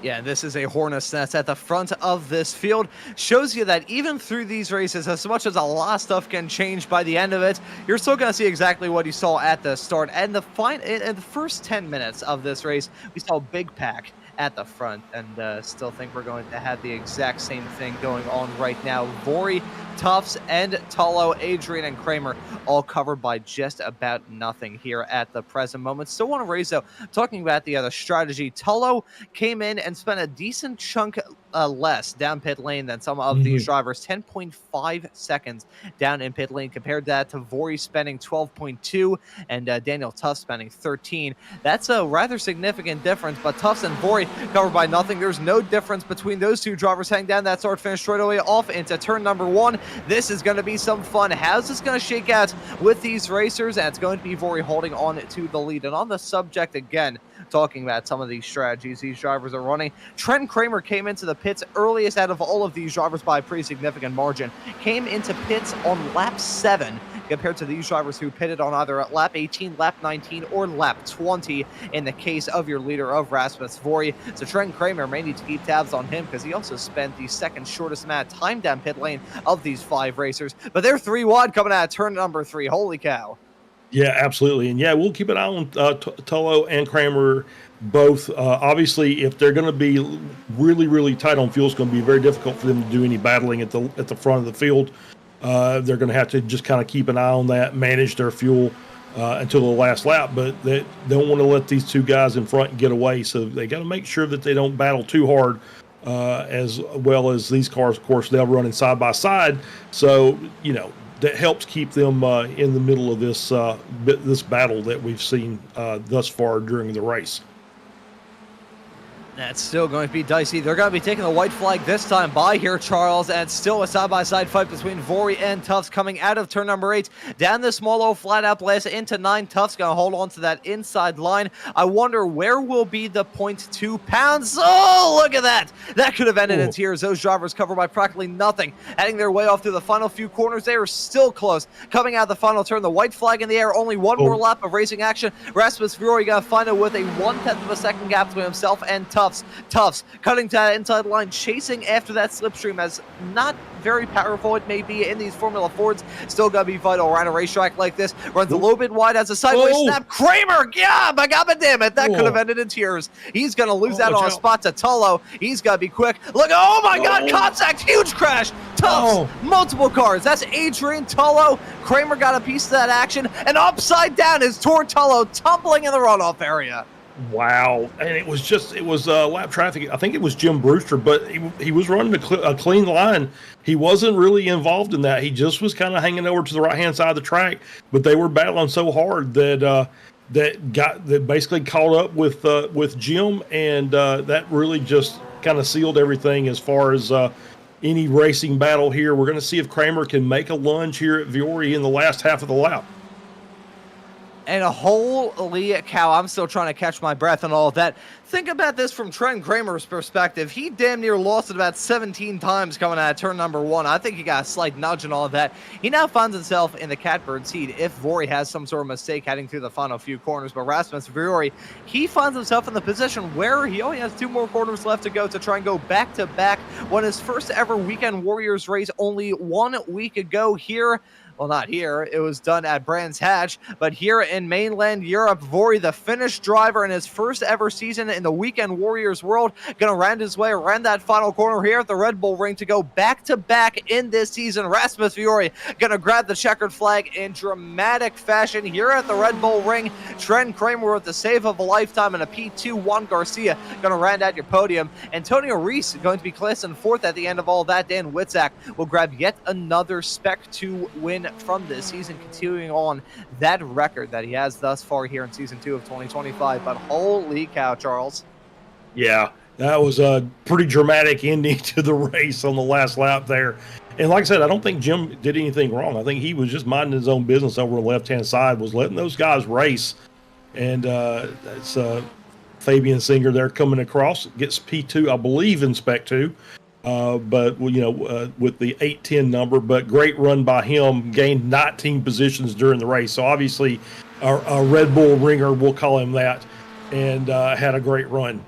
Yeah, this is a Hornet's Nest at the front of this field. Shows you that even through these races, as much as a lot of stuff can change by the end of it, you're still going to see exactly what you saw at the start. And in the first 10 minutes of this race, we saw Big Pack at the front, and still think we're going to have the exact same thing going on right now. Vori, Tufts, and Tolo, Adrian, and Kramer all covered by just about nothing here at the present moment. Still want to raise, though, talking about the other strategy. Tolo came in and spent a decent chunk less down pit lane than some of these drivers. 10.5 seconds down in pit lane. Compared that to Vori spending 12.2 and Daniel Tuff spending 13. That's a rather significant difference, but Tuffs and Vori covered by nothing. There's no difference between those two drivers heading down that start finish straight away off into turn number 1. This is going to be some fun. How's this going to shake out with these racers? And it's going to be Vori holding on to the lead. And on the subject again, talking about some of these strategies these drivers are running, Trent Kramer came into the pits earliest out of all of these drivers by a pretty significant margin. Came into pits on lap 7 compared to these drivers who pitted on either at lap 18, lap 19, or lap 20 in the case of your leader of Rasmus Vori. So Trent Kramer may need to keep tabs on him because he also spent the second shortest amount of time down pit lane of these 5 racers. But they're 3 wide coming out of turn number 3. Holy cow.
Yeah, absolutely. And yeah, we'll keep an eye on Tullo and Kramer both. Obviously, if they're going to be really, really tight on fuel, it's going to be very difficult for them to do any battling at the front of the field. They're going to have to just kind of keep an eye on that, manage their fuel until the last lap. But they don't want to let these 2 guys in front get away. So they got to make sure that they don't battle too hard, as well as these cars, of course, they'll run in side by side. So, that helps keep them in the middle of this battle that we've seen thus far during the race.
That's still going to be dicey. They're going to be taking the white flag this time by here, Charles, and still a side-by-side fight between Vori and Tuffs coming out of turn number 8. Down this small old flat-out blast into 9. Tuffs going to hold on to that inside line. I wonder where will be the 0.2 pounds. Oh, look at that. That could have ended in tears. Those drivers covered by practically nothing. Heading their way off through the final few corners. They are still close. Coming out of the final turn, the white flag in the air. Only one more lap of racing action. Rasmus Vori going to find it with a 1/10 of a second gap between himself and Tuffs. Tuffs cutting to that inside line, chasing after that slipstream, as not very powerful it may be in these Formula Fords. Still gonna be vital around a racetrack like this. Runs a little bit wide as a sideways snap. Kramer, yeah, my God, damn it, that could have ended in tears. He's gonna lose out on a spot to Tullo. He's gotta be quick. Look, oh my God, contact, huge crash. Tuffs, multiple cars. That's Adrian Tullo. Kramer got a piece of that action, and upside down is Tor Tullo tumbling in the runoff area.
Wow. And it was lap traffic. I think it was Jim Brewster, but he was running a clean line. He wasn't really involved in that. He just was kind of hanging over to the right-hand side of the track, but they were battling so hard that basically caught up with Jim, and that really just kind of sealed everything as far as any racing battle here. We're going to see if Kramer can make a lunge here at Vori in the last half of the lap.
And holy cow, I'm still trying to catch my breath and all of that. Think about this from Trent Kramer's perspective. He damn near lost it about 17 times coming out of turn number 1. I think he got a slight nudge and all of that. He now finds himself in the catbird seat if Vori has some sort of mistake heading through the final few corners. But Rasmus Vori, he finds himself in the position where he only has 2 more corners left to go to try and go back-to-back. Won his first ever Weekend Warriors race only 1 week ago here. Well, not here. It was done at Brands Hatch. But here in mainland Europe, Vori, the Finnish driver in his first ever season in the Weekend Warriors world, going to round his way around that final corner here at the Red Bull Ring to go back-to-back in this season. Rasmus Vori going to grab the checkered flag in dramatic fashion here at the Red Bull Ring. Trent Kramer with the save of a lifetime and a P2. Juan Garcia going to round out your podium. Antonio Reese going to be classing 4th at the end of all that. Dan Witzak will grab yet another Spec 2 win from this season, continuing on that record that he has thus far here in Season 2 of 2025. But holy cow, Charles.
Yeah, that was a pretty dramatic ending to the race on the last lap there. And like I said, I don't think Jim did anything wrong. I think he was just minding his own business over on the left-hand side, was letting those guys race. And it's Fabian Singer there coming across, gets P2, I believe, in Spec 2. But with the 8-10 number, but great run by him, gained 19 positions during the race. So obviously a Red Bull ringer, we'll call him that, and had a great run.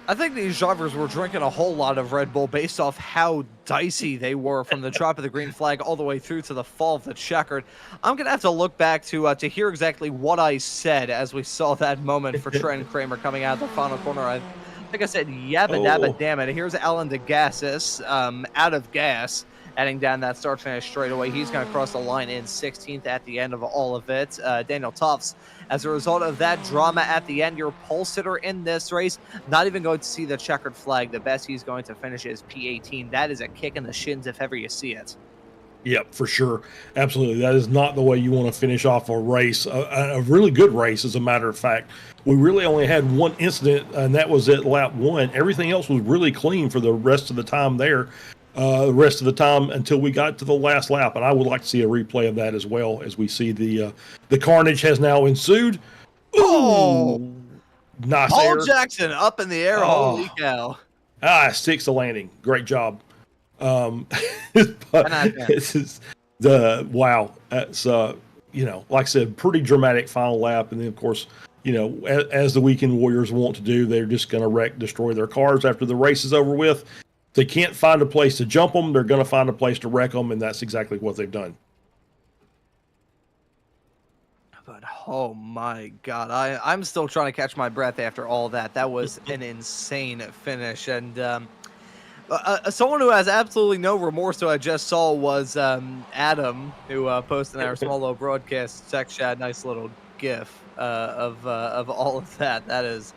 I think these drivers were drinking a whole lot of Red Bull based off how dicey they were from the drop of the green flag all the way through to the fall of the checkered. I'm going to have to look back to hear exactly what I said as we saw that moment for Trent Kramer coming out of the final corner. I think I said, yabba dabba damn it. Here's Alan DeGassis out of gas. heading down that start-finish straightaway. He's going to cross the line in 16th at the end of all of it. Daniel Tufts, as a result of that drama at the end, your pole sitter in this race, not even going to see the checkered flag. The best he's going to finish is P18. That is a kick in the shins if ever you see it.
Yep, for sure. Absolutely. That is not the way you want to finish off a race, a really good race, as a matter of fact. We really only had one incident, and that was at lap 1. Everything else was really clean for the rest of the time there, the rest of the time until we got to the last lap. And I would like to see a replay of that as well, as we see the carnage has now ensued. Ooh,
Oh!
Nice
Paul
air.
Jackson up in the air.
Oh.
Holy cow.
Sticks the landing. Great job. But this is wow. It's like I said, pretty dramatic final lap, and then of course, as the weekend warriors want to do, they're just going to destroy their cars after the race is over with. If they can't find a place to jump them, they're going to find a place to wreck them, and that's exactly what they've done.
But oh my God, I'm still trying to catch my breath after all that. That was an insane finish, and someone who has absolutely no remorse, who I just saw, was Adam, who posted in our small little broadcast section a nice little GIF of all of that. That is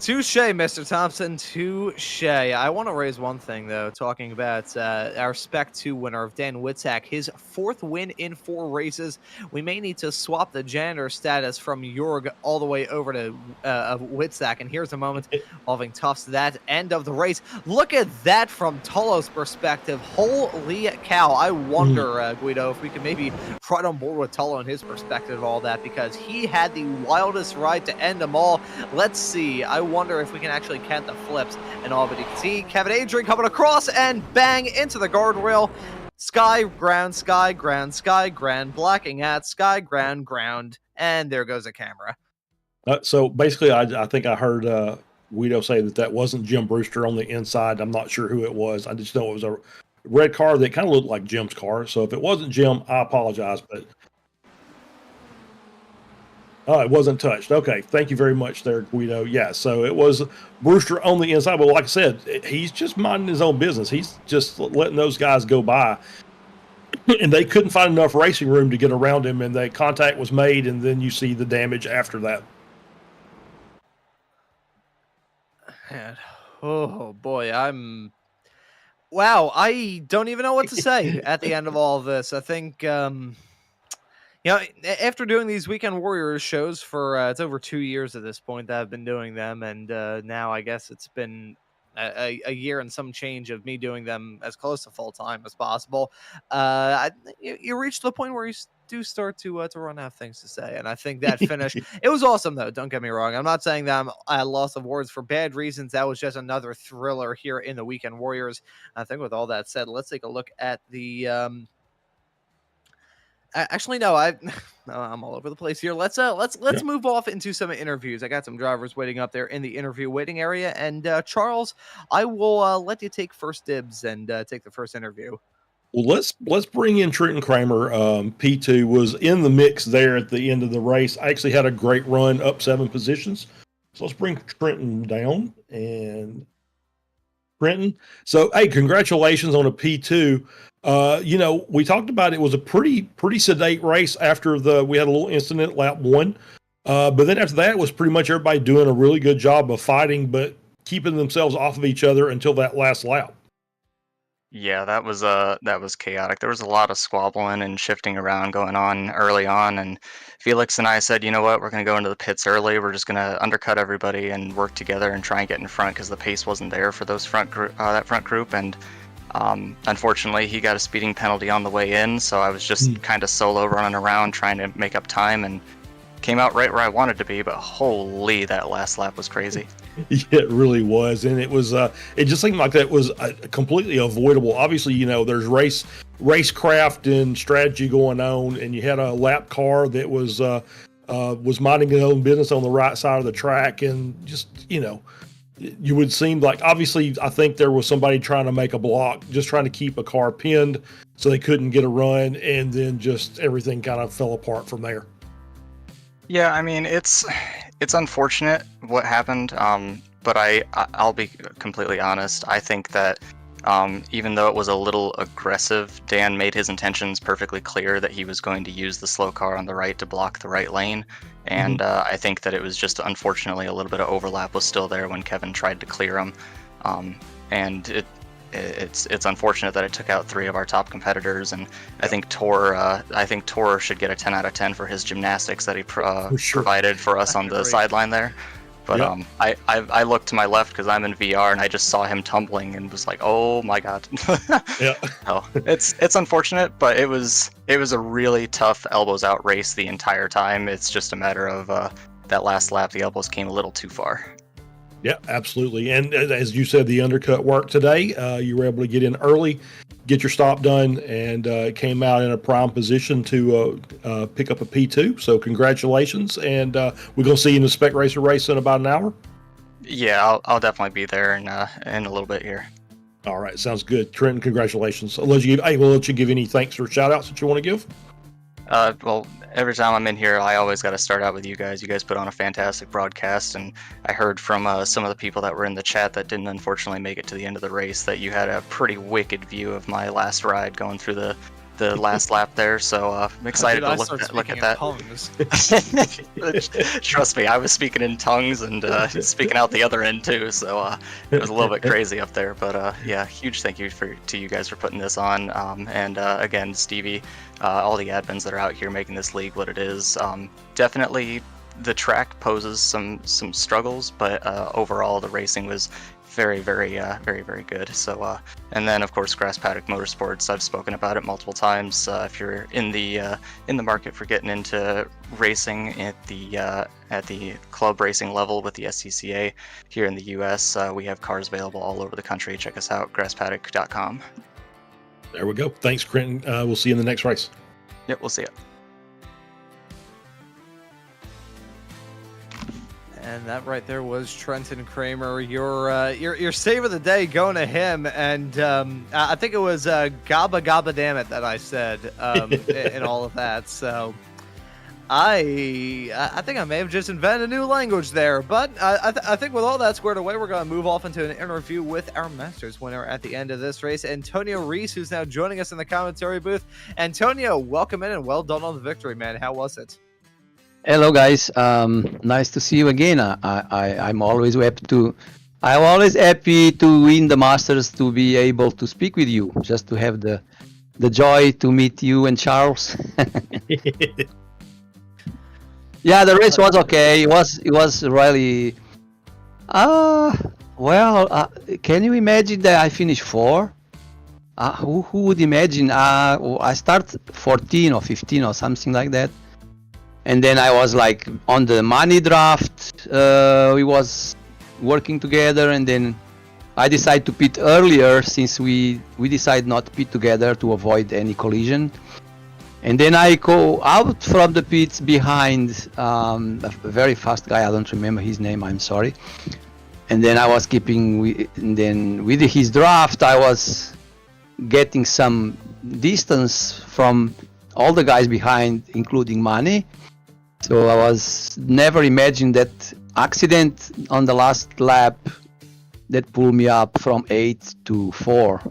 touche, Mr. Thompson, touche. I want to raise one thing, though, talking about our Spec 2 winner of Dan Witzak, his 4th win in 4 races. We may need to swap the janitor status from Jorg all the way over to Witzak, and here's a moment involving Tufts, that end of the race. Look at that from Tolo's perspective. Holy cow. I wonder, Guido, if we could maybe ride on board with Tolo and his perspective of all that, because he had the wildest ride to end them all. Let's see. I wonder if we can actually count the flips and all, but you can see Kevin Adrian coming across and bang into the guardrail. Sky, ground, sky, ground, sky, ground, blocking at sky, ground, ground, and there goes the camera.
So basically, I think I heard Guido say that wasn't Jim Brewster on the inside. I'm not sure who it was. I just know it was a red car that kind of looked like Jim's car. So if it wasn't Jim, I apologize, but it wasn't touched. Okay, thank you very much there, Guido. Yeah, so it was Brewster on the inside, but like I said, he's just minding his own business. He's just letting those guys go by, and they couldn't find enough racing room to get around him, and the contact was made, and then you see the damage after that.
And, oh boy, wow, I don't even know what to say at the end of all of this. I think after doing these Weekend Warriors shows for it's over 2 years at this point that I've been doing them, and now I guess it's been a year and some change of me doing them as close to full time as possible. You reach the point where you do start to run out of things to say, and I think that finish it was awesome, though. Don't get me wrong. I'm not saying that I'm at a loss of words for bad reasons. That was just another thriller here in the Weekend Warriors. I think with all that said, let's take a look at the. Actually, no, I'm all over the place here. Let's move off into some interviews. I got some drivers waiting up there in the interview waiting area, and Charles, I will let you take first dibs and take the first interview.
Well, let's bring in Trenton Kramer. P2 was in the mix there at the end of the race. I actually had a great run up 7 positions. So let's bring Trenton down, and Trenton. So, hey, congratulations on a P2. We talked about it was a pretty sedate race after we had a little incident lap 1. But then after that, it was pretty much everybody doing a really good job of fighting, but keeping themselves off of each other until that last lap.
Yeah, that was chaotic. There was a lot of squabbling and shifting around going on early on, and Felix and I said, you know what, we're going to go into the pits early. We're just going to undercut everybody and work together and try and get in front, because the pace wasn't there for that front group. And unfortunately, he got a speeding penalty on the way in, so I was just kind of solo running around trying to make up time, and came out right where I wanted to be. But holy, that last lap was crazy.
Yeah, it really was, and it was. It just seemed like that was completely avoidable. Obviously, there's racecraft and strategy going on, and you had a lap car that was minding its own business on the right side of the track, and just you would seem like, obviously, I think there was somebody trying to make a block, just trying to keep a car pinned so they couldn't get a run, and then just everything kind of fell apart from there.
Yeah, I mean, it's unfortunate what happened, but I'll be completely honest. I think that Even though it was a little aggressive, Dan made his intentions perfectly clear that he was going to use the slow car on the right to block the right lane. And I think that it was just, unfortunately, a little bit of overlap was still there when Kevin tried to clear him. And it's unfortunate that it took out 3 of our top competitors, and I think Tor should get a 10 out of 10 for his gymnastics that he provided for us on the sideline there. But I looked to my left because I'm in VR, and I just saw him tumbling and was like, "Oh my god!" So it's unfortunate, but it was a really tough elbows out race the entire time. It's just a matter of that last lap, the elbows came a little too far.
Yeah, absolutely. And as you said, the undercut worked today. You were able to get in early, get your stop done, and came out in a prime position to pick up a P2. So congratulations. And we're going to see you in the Spec Racer race in about an hour.
Yeah, I'll definitely be there in a little bit here.
All right, sounds good. Trenton, congratulations. We'll let you give any thanks or shout outs that you want to give.
Well, every time I'm in here, I always got to start out with you guys. You guys put on a fantastic broadcast, and I heard from some of the people that were in the chat that didn't unfortunately make it to the end of the race that you had a pretty wicked view of my last ride going through the last lap there. So I'm excited to look at that. Trust me, I was speaking in tongues and speaking out the other end too. So it was a little bit crazy up there. But yeah, huge thank you to you guys for putting this on. And again, Stevie, all the admins that are out here making this league what it is. Definitely the track poses some struggles, but overall the racing was very good. So and then of course Grass Paddock Motorsports, I've spoken about it multiple times. If you're in the market for getting into racing at the club racing level with the SCCA here in the US, we have cars available all over the country. Check us out, grasspaddock.com.
There we go. Thanks, Quentin. We'll see you in the next race.
Yep, we'll see you.
And that right there was Trenton Kramer. Your save of the day going to him, and I think it was "gabba gabba damn it" that I said in all of that. So I think I may have just invented a new language there. But I think with all that squared away, we're going to move off into an interview with our Masters winner at the end of this race, Antonio Reese, who's now joining us in the commentary booth. Antonio, welcome in and well done on the victory, man. How was it?
Hello, guys. Nice to see you again. I'm always happy to win the Masters, to be able to speak with you, just to have the joy to meet you and Charles. Yeah, the race was okay. It was really can you imagine that I finished 4? Who would imagine? I start 14 or 15 or something like that. And then I was like on the money draft, we was working together, and then I decided to pit earlier since we decided not to pit together to avoid any collision. And then I go out from the pits behind a very fast guy, I don't remember his name, I'm sorry. And then I was with his draft, I was getting some distance from all the guys behind, including Manny. So I was never imagined that accident on the last lap that pulled me up from 8 to 4.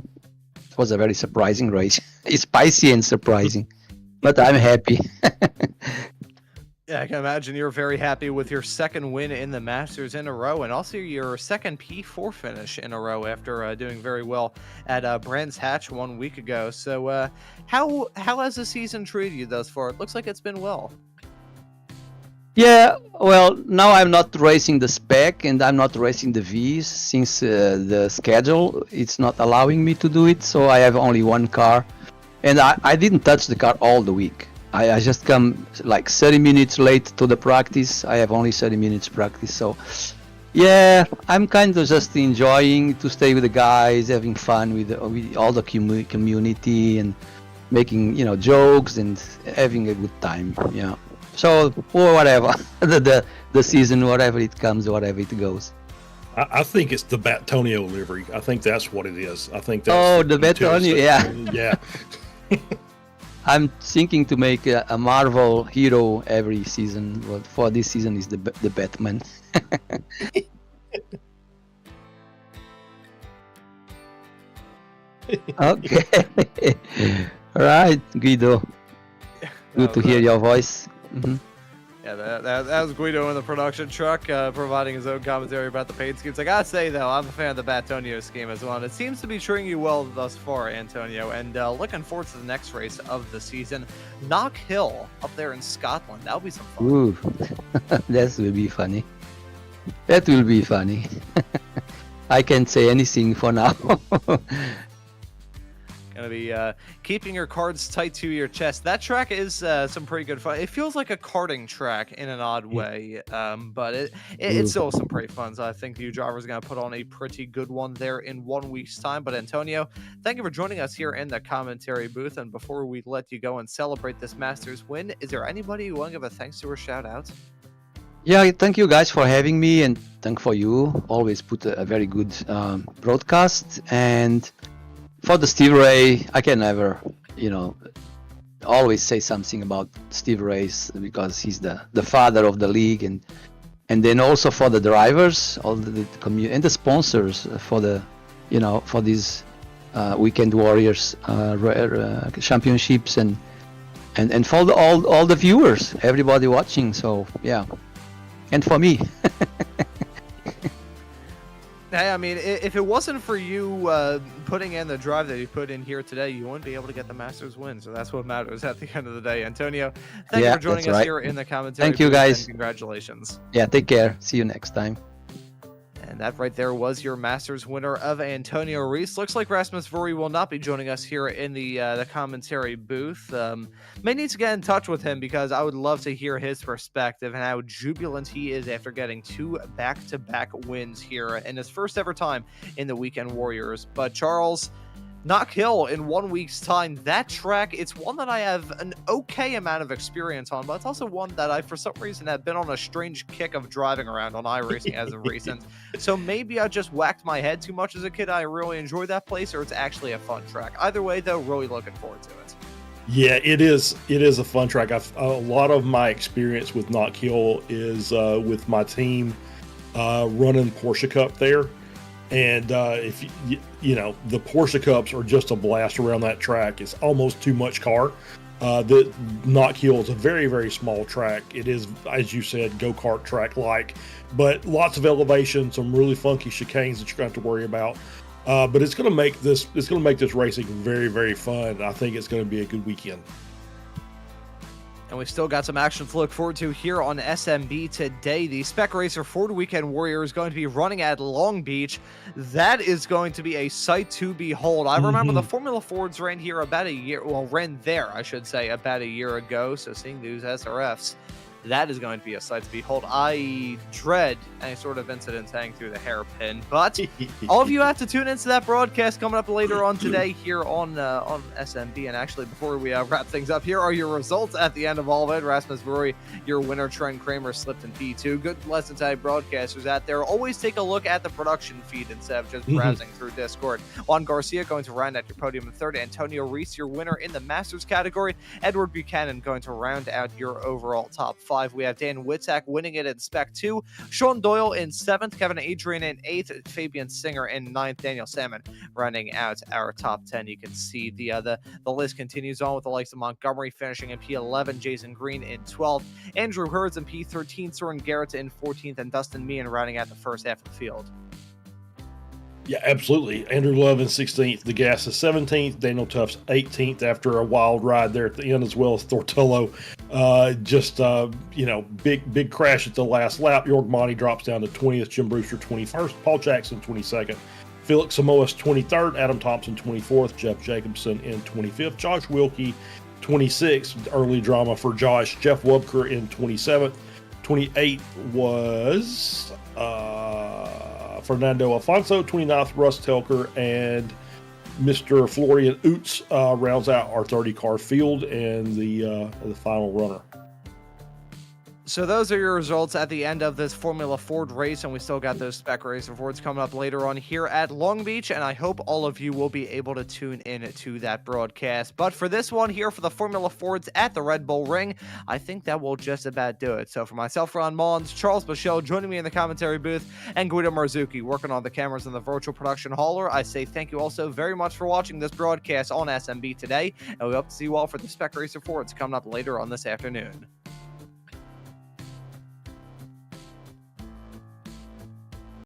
It was a very surprising race. It's spicy and surprising, but I'm happy.
Yeah, I can imagine you're very happy with your second win in the Masters in a row, and also your second P4 finish in a row after doing very well at Brands Hatch 1 week ago. So how has the season treated you thus far? It looks like it's been well.
Yeah, well, now I'm not racing the spec and I'm not racing the Vs since the schedule it's not allowing me to do it. So I have only one car, and I didn't touch the car all the week. I just come like 30 minutes late to the practice. I have only 30 minutes practice. So yeah, I'm kind of just enjoying to stay with the guys, having fun with all the community and making, jokes and having a good time. Yeah. So, or whatever, the season, whatever it comes, whatever it goes.
I think it's the Batonio livery. I think that's what it is. I think that's
the Batonio, yeah.
Yeah.
I'm thinking to make a Marvel hero every season, but for this season is the Batman. Okay. All right, Guido. Good to hear your voice. Mhm.
Yeah, that was Guido in the production truck, providing his own commentary about the paint schemes. I gotta say, though, I'm a fan of the Batonio scheme as well, and it seems to be treating you well thus far, Antonio, and looking forward to the next race of the season. Knock Hill up there in Scotland. That'll be some fun.
Ooh, that will be funny. That will be funny. I can't say anything for now.
Gonna be keeping your cards tight to your chest. That track is some pretty good fun. It feels like a karting track in an odd way, but it's still some pretty fun. So I think you drivers are gonna put on a pretty good one there in 1 week's time. But Antonio, thank you for joining us here in the commentary booth. And before we let you go and celebrate this Masters win, is there anybody you want to give a thanks to or shout out?
Yeah, thank you guys for having me, and thank for you. Always put a very good broadcast. And for the Steve Ray, I can never, always say something about Steve Ray because he's the father of the league, and then also for the drivers, all the community and the sponsors for the, for these Weekend Warriors championships, and for all the viewers, everybody watching. So yeah, and for me.
Hey, I mean, if it wasn't for you putting in the drive that you put in here today, you wouldn't be able to get the Masters win. So that's what matters at the end of the day. Antonio, thank you for joining us here in the commentary.
Thank you, guys.
Congratulations.
Yeah, take care. See you next time.
And that right there was your Masters winner of Antonio Reese. Looks like Rasmus Vuri will not be joining us here in the commentary booth. May need to get in touch with him because I would love to hear his perspective and how jubilant he is after getting 2 back-to-back wins here in his first ever time in the Weekend Warriors. But Charles, Knock Hill in 1 week's time, that track, it's one that I have an okay amount of experience on, but it's also one that I, for some reason, have been on a strange kick of driving around on iRacing as of recent. So maybe I just whacked my head too much as a kid. I really enjoyed that place, or it's actually a fun track. Either way, though, really looking forward to it.
Yeah, it is. It is a fun track. A lot of my experience with Knock Hill is with my team running Porsche Cup there. And if the Porsche Cups are just a blast around that track. It's almost too much car. The Knock Hill is a very, very small track. It is, as you said, go-kart track-like, but lots of elevation, some really funky chicanes that you're going to have to worry about. But it's going to make this racing very, very fun. I think it's going to be a good weekend.
And we've still got some action to look forward to here on SMB today. The Spec Racer Ford Weekend Warrior is going to be running at Long Beach. That is going to be a sight to behold. I remember the Formula Fords ran here about a year, ran there, I should say, about a year ago. So seeing these SRFs, that is going to be a sight to behold. I dread any sort of incidents hanging through the hairpin, but all of you have to tune into that broadcast coming up later on today here on SMB. And actually, before we wrap things up, here are your results at the end of all of it. Rasmus Vuri, your winner. Trent Kramer slipped in P2. Good lesson to broadcasters out there. Always take a look at the production feed instead of just browsing through Discord. Juan Garcia going to round out your podium in third. Antonio Reese, your winner in the Masters category. Edward Buchanan going to round out your overall top 5. We have Dan Witzak winning it in Spec 2, Sean Doyle in 7th, Kevin Adrian in 8th, Fabian Singer in 9th, Daniel Salmon running out our top 10. You can see the list continues on with the likes of Montgomery finishing in P11, Jason Green in 12th, Andrew Hurds in P13, Soren Garrett in 14th, and Dustin Meehan rounding out the first half of the field.
Yeah, absolutely. Andrew Love in 16th, DeGasse is 17th, Daniel Tufts 18th after a wild ride there at the end, as well as Thortello. Big crash at the last lap. Jorg Monty drops down to 20th, Jim Brewster 21st, Paul Jackson 22nd, Felix Samoas 23rd, Adam Thompson 24th, Jeff Jacobson in 25th, Josh Wilkie 26th, early drama for Josh, Jeff Wubker in 27th, 28th was Fernando Alfonso, 29th, Russ Telker, and Mr. Florian Oots rounds out our 30-car field and the final runner.
So those are your results at the end of this Formula Ford race, and we still got those Spec Racer Fords coming up later on here at Long Beach, and I hope all of you will be able to tune in to that broadcast. But for this one here for the Formula Fords at the Red Bull Ring, I think that will just about do it. So for myself, Ron Maunz, Charles Boshell joining me in the commentary booth, and Guido Marzucchi working on the cameras in the virtual production hauler, I say thank you also very much for watching this broadcast on SMB today, and we hope to see you all for the Spec Racer Fords coming up later on this afternoon.